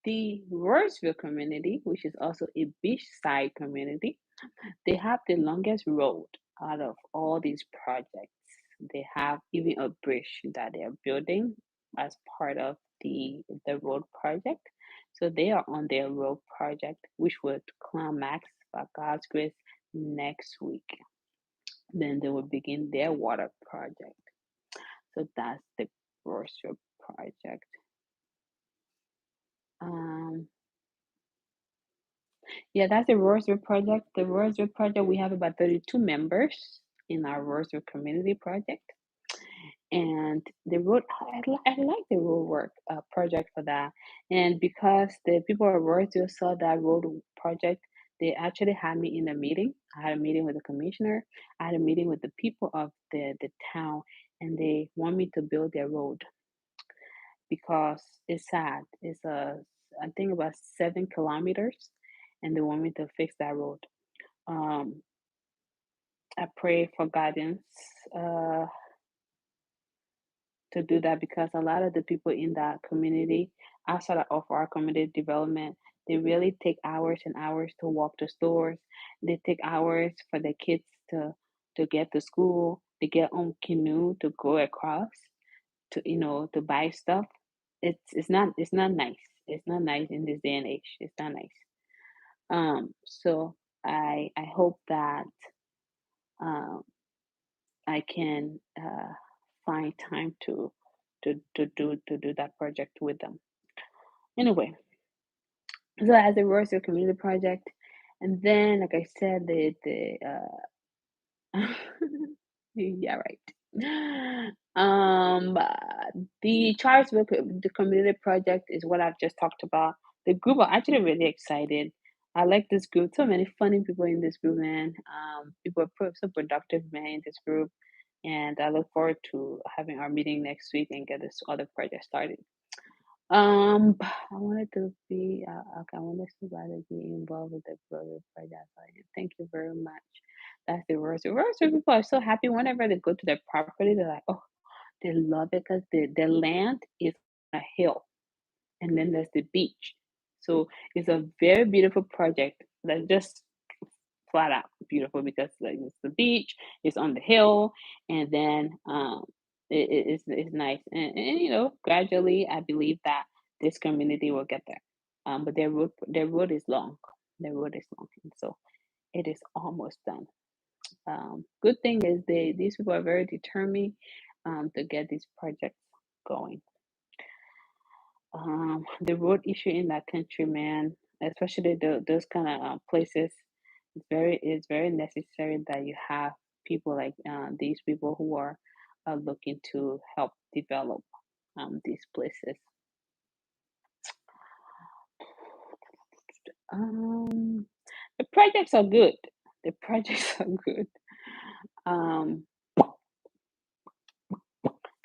the Roseville community, which is also a beachside community, they have the longest road out of all these projects. They have even a bridge that they are building as part of the road project. So they are on their road project, which would climax by God's grace next week. Then they will begin their water project. So that's the Roseville project. Um, yeah, that's the Roseville project. The Roseville project, we have about 32 members in our Roseville community project. And the road, I like the road work project for that. And because the people at Roseville saw that road project, they actually had me in a meeting. I had a meeting with the commissioner. I had a meeting with the people of the town, and they want me to build their road because it's sad. It's I think about 7 kilometers, and they want me to fix that road. Um, I pray for guidance uh, to do that because a lot of the people in that community, outside of our community development, they really take hours and hours to walk to stores. They take hours for the kids to get to school. they get on canoe to go across to to buy stuff. It's not nice. It's not nice in this day and age. It's not nice. So I hope that um I can find time to do that project with them. Anyway, so as a Royal Community Project, and then like I said, yeah, right. The Charlesville the community project is what I've just talked about. The group are actually really excited. I like this group. So many funny people in this group, man. People are so productive, man, in this group, and I look forward to having our meeting next week and get this other project started. I wanted to be okay. I wanted to be involved with the brother project. Thank you very much. That's the worst. The worst people are so happy whenever they go to their property. They're like, oh, they love it because the land is a hill, and then there's the beach. So it's a very beautiful project. That's just flat out beautiful because like it's the beach, it's on the hill, and then it's nice. And gradually, I believe that this community will get there. But their road is long. Their road is long, and so it is almost done. Good thing is these people are very determined to get these projects going. The road issue in that country, man, especially those kind of places, it's very necessary that you have people like these people who are looking to help develop these places. Um, the projects are good. The projects are good. Um,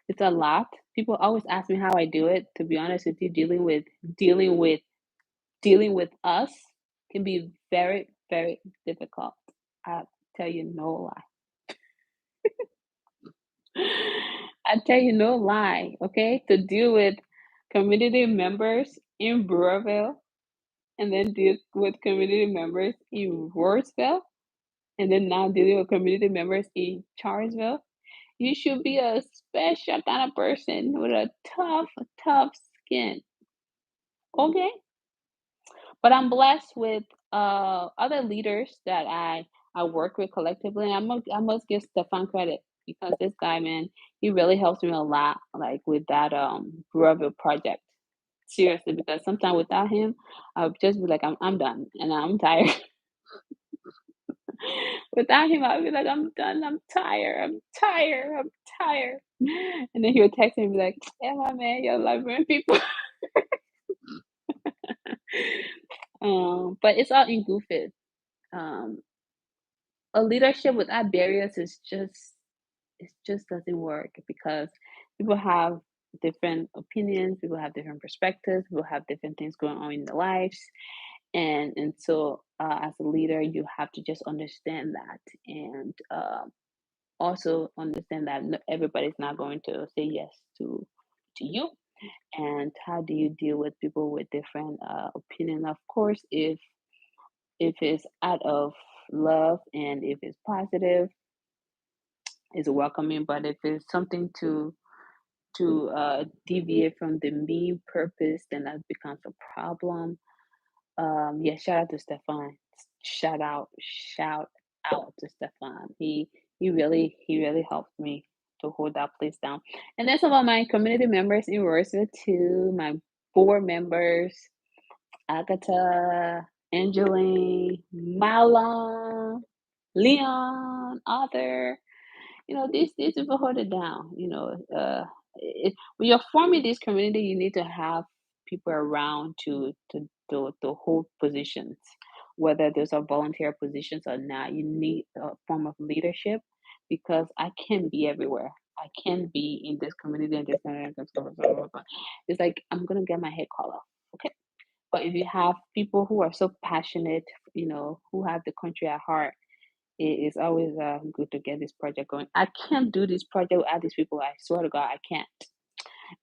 it's a lot. People always ask me how I do it. To be honest with you, dealing with us can be very, very difficult. I tell you no lie. I tell you no lie, okay? To deal with community members in Brewerville and then deal with community members in Wardsville and then now dealing with community members in Charlesville. You should be a special kind of person with a tough, tough skin, okay? But I'm blessed with other leaders that I work with collectively. And I must give Stefan credit because this guy, man, he really helps me a lot, like with that Brother project. Seriously, because sometimes without him, I'll just be like, I'm done and I'm tired. Without him, I'll be like, I'm done, I'm tired, I'm tired, I'm tired. And then he'll text me and be like, Emma, man, you're loving people. But it's all in goofy. Um, a leadership without barriers is just it just doesn't work because people have different opinions, people have different perspectives, people have different things going on in their lives, and so as a leader, you have to just understand that, and also understand that everybody's not going to say yes to you. And how do you deal with people with different opinion? Of course, if it's out of love and if it's positive, is welcoming. But if it's something to deviate from the main purpose, then that becomes a problem. Yeah, shout out to Stefan. Shout out to Stefan. He really helped me to hold that place down. And then some of my community members in Rosewood too, my board members, Agatha, Angeline, Malon, Leon, Arthur. These people hold it down. When you're forming this community, you need to have people around to hold positions, whether those are volunteer positions or not. You need a form of leadership because I can't be everywhere. I can't be in this community and this community. It's like I'm gonna get my head caught off. Okay, but if you have people who are so passionate, who have the country at heart, it is always good to get this project going. I can't do this project without these people. I swear to God, I can't.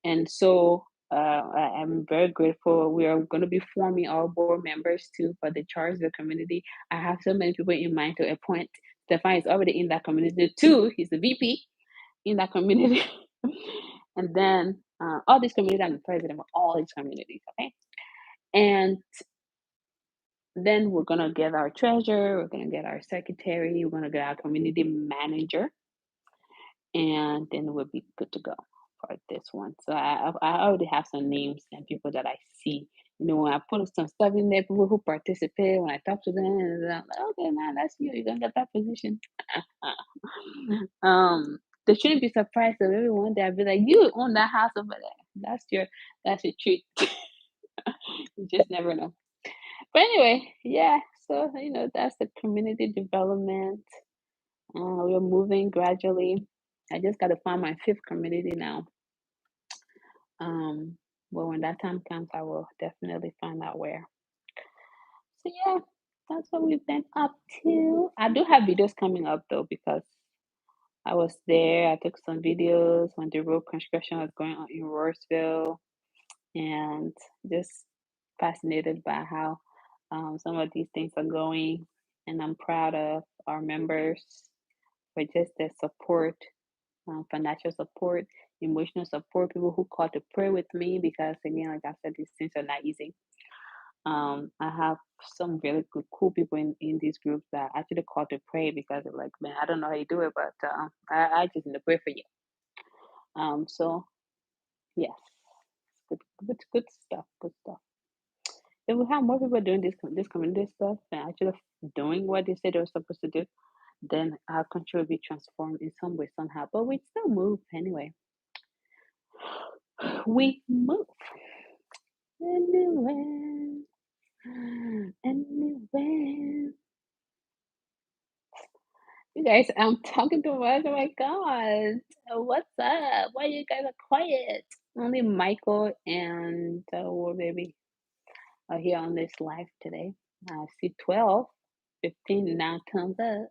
And so I'm very grateful. We are going to be forming our board members too for the Charlesville community. I have so many people in mind to appoint. Stefan is already in that community too. He's the VP in that community. And then all these communities, I'm the president of all these communities. Okay. And then we're going to get our treasurer, we're going to get our secretary, we're going to get our community manager, and then we'll be good to go for this one. So I already have some names and people that I see. You know, when I put some stuff in there, people who participate, when I talk to them, and I'm like, okay, man, that's you. You're gonna get that position. They shouldn't be surprised that maybe one day I'll be like, you own that house over there. That's your treat. You just never know. But anyway, yeah. So that's the community development. We're moving gradually. I just got to find my fifth community now. Well, when that time comes, I will definitely find out where. So yeah, that's what we've been up to. I do have videos coming up though because I was there. I took some videos when the road construction was going on in Roarsville, and just fascinated by how some of these things are going. And I'm proud of our members for just their support, financial support, emotional support, people who call to pray with me because, again, like I said, these things are not easy. I have some really good, cool people in these groups that actually call to pray because they're like, man, I don't know how you do it, but I just need to pray for you. So yes, good stuff, good stuff. If we have more people doing this community stuff and actually doing what they said they were supposed to do, then our country will be transformed in some way somehow. But we still move anyway. We move anywhere, anywhere. You guys, I'm talking too much. Oh my god, what's up? Why you guys are quiet? Only Michael and War Baby are here on this live today. I see 12, 15 now thumbs up.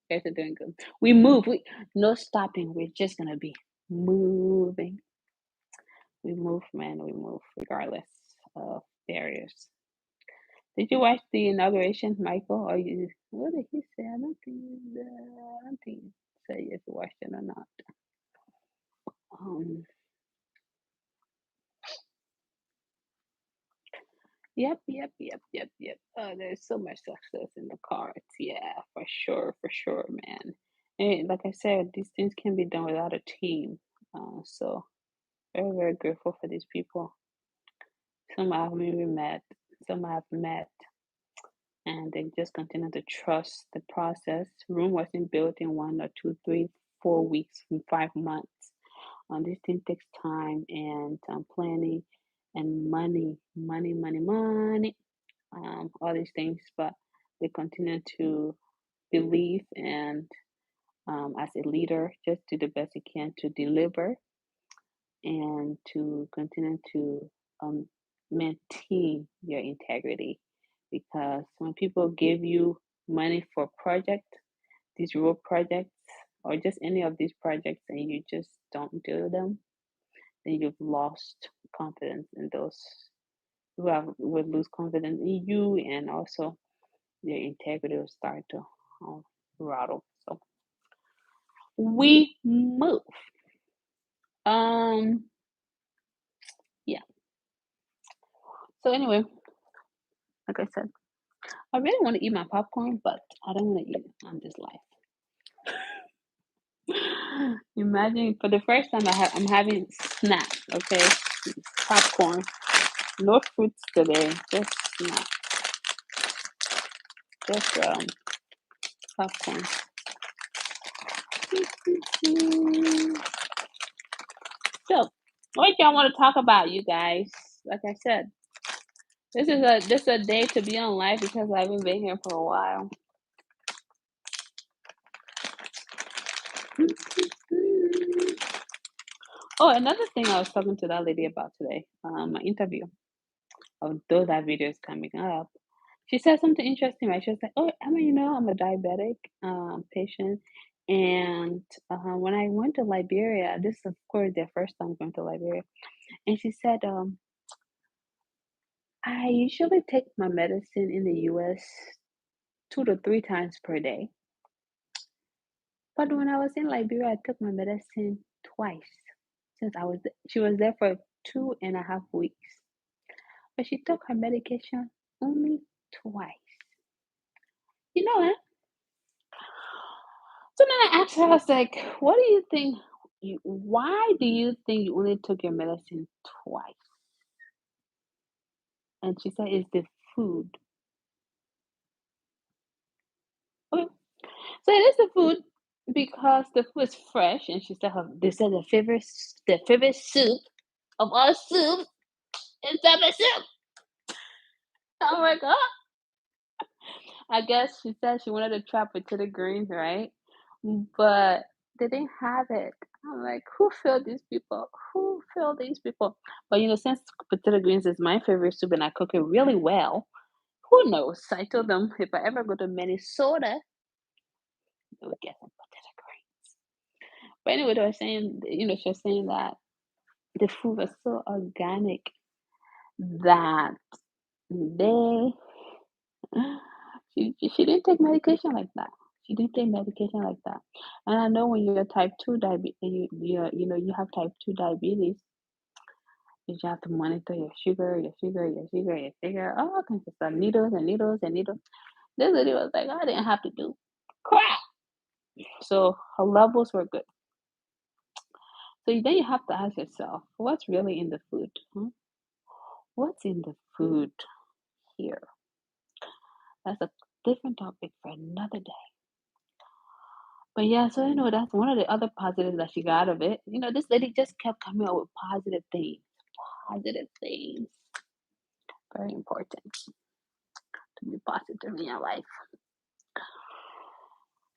You guys are doing good. We move. We no stopping. We're just gonna be moving. We move, man. We move regardless of barriers. Did you watch the inauguration, Michael? Or you? What did he say? I don't think he said if you watched it or not. Um. Yep. There's so much success in the cards. Yeah, for sure, man. And like I said, these things can be done without a team. So very grateful for these people. Some I haven't even met. Some I've met, and they just continue to trust the process. Room wasn't built in 1 or 2, 3, 4 weeks, in 5 months. This thing takes time and planning and money, all these things, but they continue to believe and as a leader, just do the best you can to deliver and to continue to um, maintain your integrity. Because when people give you money for project, these road projects, or just any of these projects, and you just don't do them, then you've lost confidence in those who would lose confidence in you, and also your integrity will start to rattle. So we move. Um, yeah. So anyway, like I said, I really want to eat my popcorn, but I don't want to eat it on this live. Imagine for the first time I'm having snacks. Okay, popcorn, no fruits today, just snacks, just popcorn. So, what y'all want to talk about, you guys? Like I said, this is a day to be on live because I haven't been here for a while. Oh, another thing I was talking to that lady about today, my interview. Although that video is coming up, she said something interesting. Right? She was like, "Oh, I'm a diabetic patient, And when I went to Liberia, this is of course their first time going to Liberia, and she said, I usually take my medicine in the US 2 to 3 times per day. But when I was in Liberia, I took my medicine twice since she was there for 2.5 weeks. But she took her medication only twice. You know what? So then I asked her, I was like, what do you think? Why do you think you only took your medicine twice? And she said, it's the food. Okay. So it is the food because the food is fresh. And she said, they said their favorite soup of all soups is pepper soup. I'm like, oh, I guess she said she wanted to try potato greens, right? But they didn't have it. I'm like, who filled these people? Who filled these people? But since potato greens is my favorite soup and I cook it really well, who knows? I told them if I ever go to Minnesota, they would get some potato greens. But anyway, they were saying, she was saying that the food was so organic that they she didn't take medication like that. She didn't take medication like that. And I know when you're type 2 diabetes, you have type 2 diabetes, you have to monitor your sugar, your sugar, your sugar, your sugar, all kinds of stuff, needles and needles and needles. This lady was like, I didn't have to do crap. So her levels were good. So then you have to ask yourself, what's really in the food? Huh? What's in the food here? That's a different topic for another day. But yeah, so that's one of the other positives that she got out of it. This lady just kept coming up with positive things. Positive things. Very important to be positive in your life.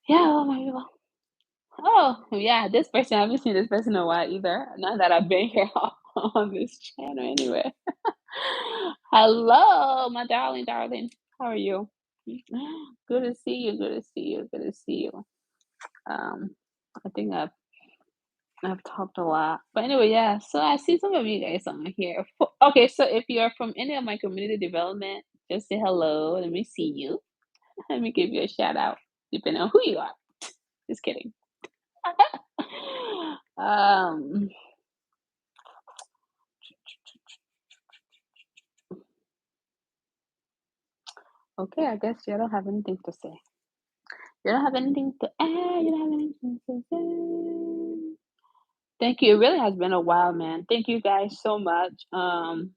Yeah, oh my God. Oh, yeah, this person, I haven't seen this person in a while either. Now that I've been here on this channel anyway. Hello, my darling. How are you? Good to see you. Good to see you. Good to see you. Um, I think I've talked a lot. But anyway, yeah. So I see some of you guys on here. Okay, so if you're from any of my community development, just say hello. Let me see you. Let me give you a shout out, depending on who you are. Just kidding. um, okay, I guess you don't have anything to say. You don't have anything to add. You don't have anything to say. Thank you. It really has been a while, man. Thank you guys so much. When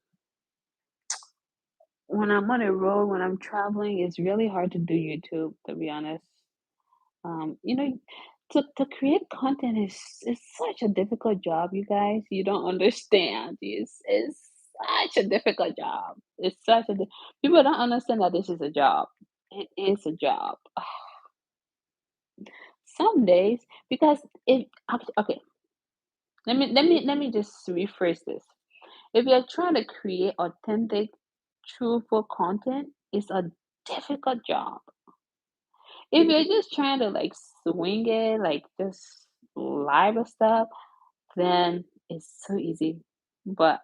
I'm on a road, when I'm traveling, it's really hard to do YouTube, to be honest. You know, to create content is such a difficult job, you guys. You don't understand. It's such a difficult job. It's such a people don't understand that this is a job. It is a job. Some days, because if okay, let me just rephrase this. If you're trying to create authentic, truthful content, it's a difficult job. If you're just trying to like swing it, like just live or stuff, then it's so easy. But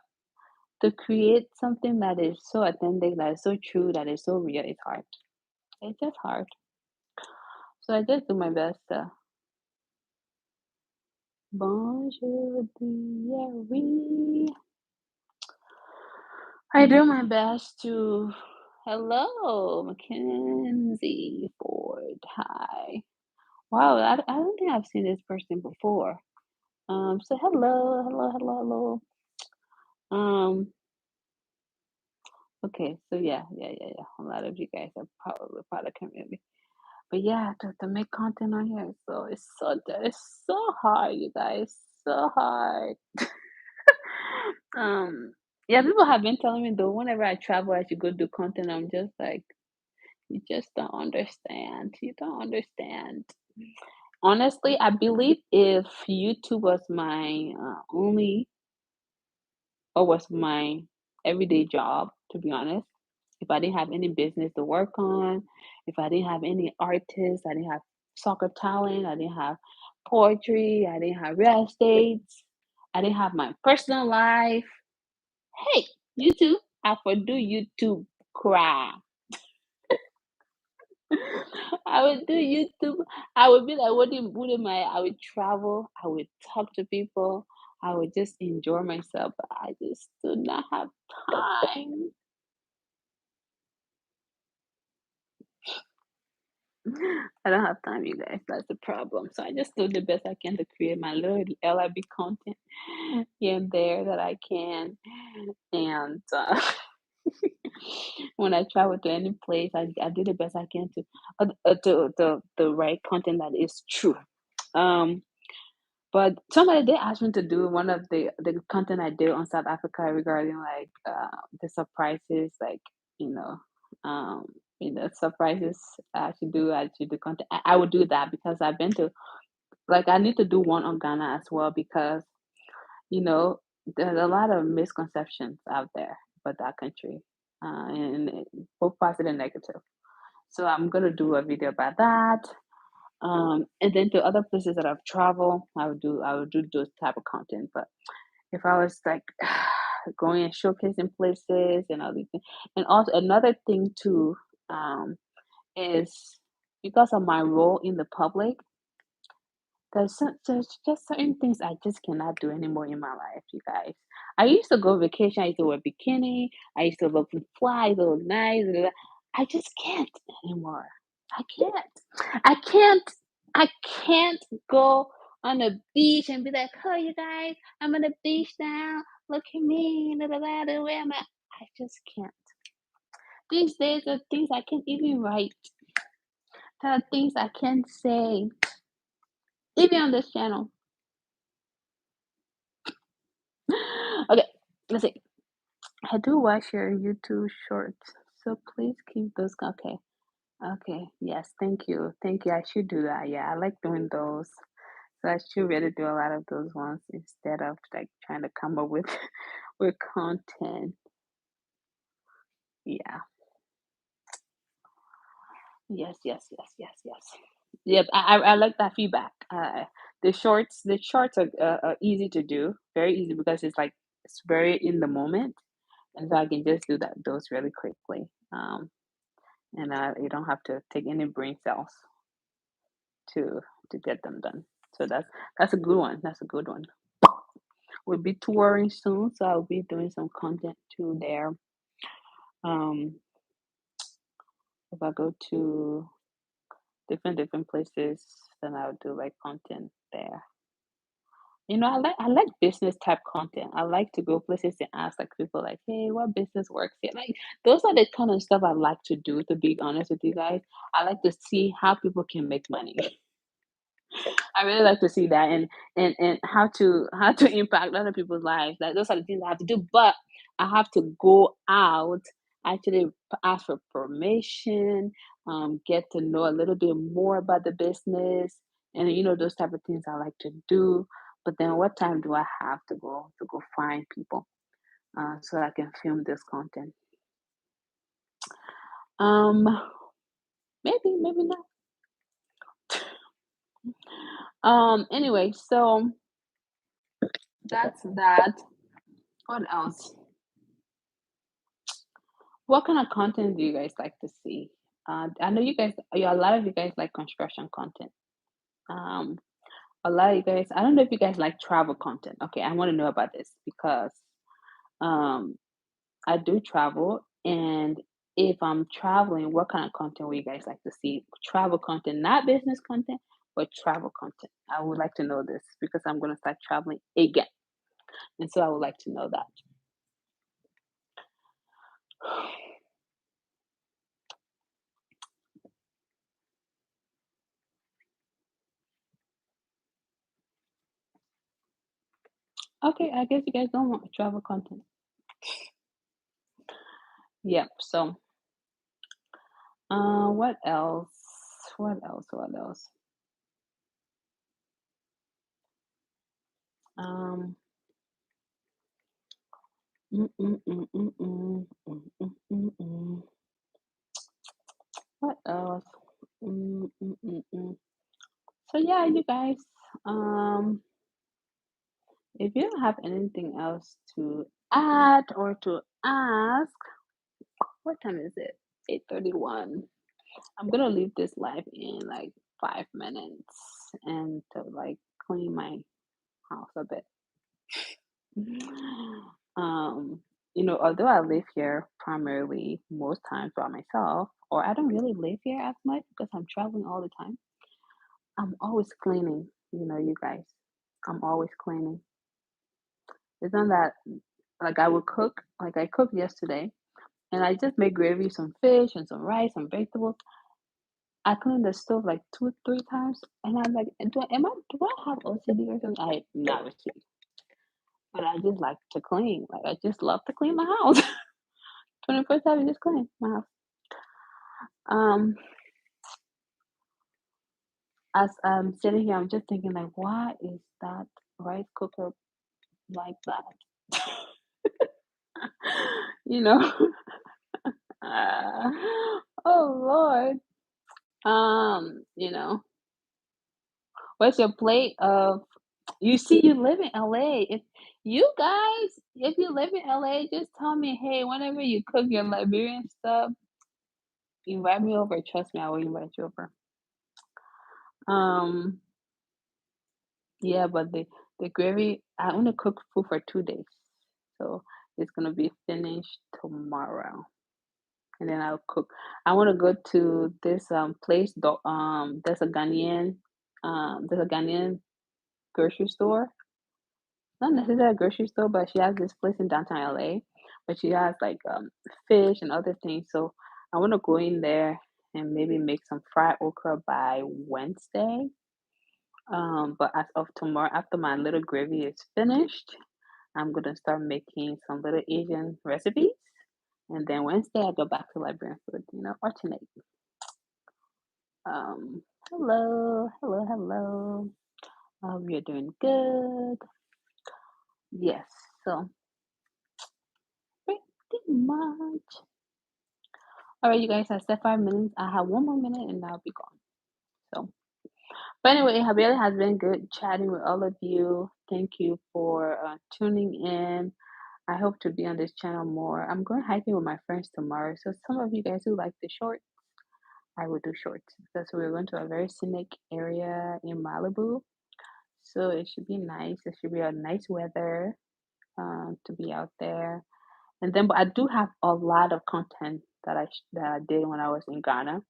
to create something that is so authentic, that is so true, that is so real, it's hard. It's just hard. So I just do my best to bonjour diary. I do my best to hello, Mackenzie Ford. Hi. Wow, I don't think I've seen this person before. So hello. Um, okay, so yeah. A lot of you guys are probably part of the community. But yeah, to make content on here, so it's so hard, you guys. So hard. Um, yeah, people have been telling me though, whenever I travel, I should go do content. I'm just like, you just don't understand. You don't understand. Honestly, I believe if YouTube was my only or was my everyday job, to be honest, if I didn't have any business to work on, if I didn't have any artists, I didn't have soccer talent. I didn't have poetry. I didn't have real estate. I didn't have my personal life. Hey, YouTube. I would do YouTube cry. I would do YouTube. I would be like, what am I? I would travel. I would talk to people. I would just enjoy myself. But I just do not have time. I don't have time, you guys. That's the problem. So I just do the best I can to create my little LIB content here and there that I can. And when I travel to any place, I do the best I can to the right content that is true. Um, but somebody did ask me to do one of the content I did on South Africa regarding like the surprises, like you know, um, surprises I should do content. I would do that because I've been to like I need to do one on Ghana as well because you know there's a lot of misconceptions out there about that country, and both positive and negative. So I'm gonna do a video about that. And then to other places that I've traveled, I would do those type of content. But if I was like going and showcasing places and all these things, and also another thing too, is because of my role in the public, there's just certain things I just cannot do anymore in my life, you guys. I used to go vacation, I used to wear bikini, I used to look fly, look nice. Blah, blah. I just can't anymore. I can't. I can't. I can't go on the beach and be like, "Oh, you guys, I'm on the beach now. Look at me. Da, da, da, da, where am I?" I just can't. These days, there are things I can't even write. There are things I can't say, even on this channel. Okay, let's see. I do watch your YouTube shorts, so please keep those. Okay, okay, yes, thank you, thank you. I should do that. Yeah, I like doing those. So I should really do a lot of those ones instead of like trying to come up with with content. Yeah, yes, yes, yes, yes, yes. Yep, I like that feedback. The shorts are easy to do, very easy because it's like it's very in the moment, and so I can just do that those really quickly. And you don't have to take any brain cells to to get them done. So that's a good one. That's a good one. We'll be touring soon, so I'll be doing some content too there. Um, if I go to different places, then I'll do like content there. I like business type content. I like to go places and ask like people like, hey, what business works here? Like those are the kind of stuff I like to do, to be honest with you guys. I like to see how people can make money. I really like to see that and how to impact other people's lives. Like those are the things I have to do. But I have to go out, actually ask for permission, get to know a little bit more about the business, and those type of things I like to do. But then, what time do I have to go find people so I can film this content? Um, maybe not. Anyway, so that's that. What else? What kind of content do you guys like to see? I know you guys, yeah, a lot of you guys like construction content. Um, a lot of you guys, I don't know if you guys like travel content. Okay, I want to know about this because um, I do travel, and if I'm traveling, what kind of content would you guys like to see? Travel content, not business content, but travel content. I would like to know this because I'm going to start traveling again, and so I would like to know that. Okay, I guess you guys don't want travel content. Yep. So what else? What else? What else? Um, mm, mm, mm, mm, mm, mm, mm, mm, mm. What else? Mm, mm, mm, mm. So yeah, you guys, um, if you don't have anything else to add or to ask, what time is it? 8:31. I'm gonna leave this live in like 5 minutes and to like clean my house a bit. Um, although I live here primarily most times by myself, or I don't really live here as much because I'm traveling all the time, I'm always cleaning, you guys. I'm always cleaning. It's not that like I would cook, like I cooked yesterday, and I just made gravy, some fish, and some rice, some vegetables. I cleaned the stove like 2, 3 times, and I'm like, do I have OCD or something? I not OCD, but I just like to clean. Like I just love to clean my house. 24/7, just clean my house. Um, as I'm sitting here, I'm just thinking like, why is that rice cooker like that? you know? Uh, oh Lord. You know, what's your plate of you see you live in LA. If you live in LA, just tell me, hey, whenever you cook your Liberian stuff, invite me over. Trust me, I will invite you over. Um, yeah, but the gravy, I want to cook food for 2 days. So it's gonna be finished tomorrow. And then I'll cook. I want to go to this place. There's a Ghanaian grocery store. Not necessarily a grocery store, but she has this place in downtown LA. But she has like fish and other things. So I want to go in there and maybe make some fried okra by Wednesday. But as of tomorrow, after my little gravy is finished, I'm gonna start making some little Asian recipes. And then Wednesday I go back to Liberian food, alternate. Hello, hello, hello. You're doing good. Yes, so pretty much. All right, you guys, I said 5 minutes. I have one more minute and I'll be gone. So, but anyway, it really has been good chatting with all of you. Thank you for tuning in. I hope to be on this channel more. I'm going hiking with my friends tomorrow. So, some of you guys who like the short, I will do shorts because we're going to a very scenic area in Malibu. So, it should be nice. It should be a nice weather to be out there. And then, but I do have a lot of content that I did when I was in Ghana,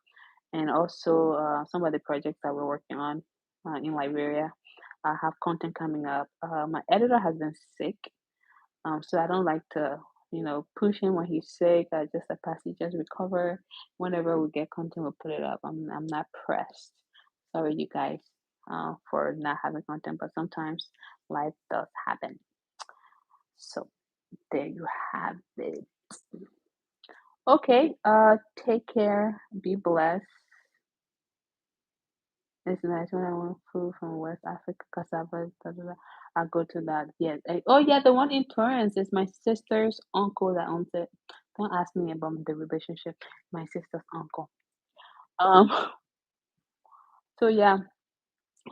and also some of the projects that we're working on in Liberia. I have content coming up. My editor has been sick, so I don't like to, push him when he's sick. I just like pass he just recover. Whenever we get content, we'll put it up. I'm not pressed. Sorry, you guys, for not having content, but sometimes life does happen. So there you have it. Okay, take care. Be blessed. It's nice when I want food from West Africa, cassava, da, da, da. I go to that. Yeah. Oh, yeah, the one in Torrance is my sister's uncle that owns it. Don't ask me about the relationship. My sister's uncle. Um. So yeah.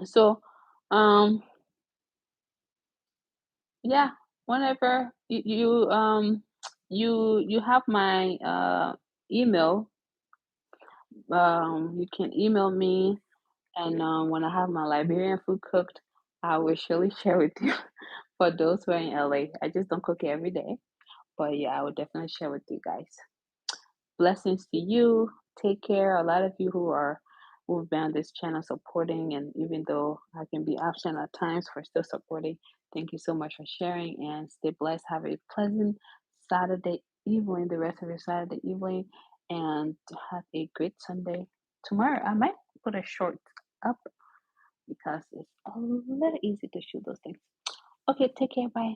So, um. Yeah. Whenever you have my email. You can email me. And when I have my Liberian food cooked, I will surely share with you. For those who are in LA, I just don't cook it every day. But yeah, I will definitely share with you guys. Blessings to you. Take care. A lot of you who've been on this channel supporting, and even though I can be absent at times, for still supporting. Thank you so much for sharing and stay blessed. Have a pleasant Saturday evening, the rest of your Saturday evening, and have a great Sunday. Tomorrow I might put a short up because it's a little easy to shoot those things. Okay, take care. Bye.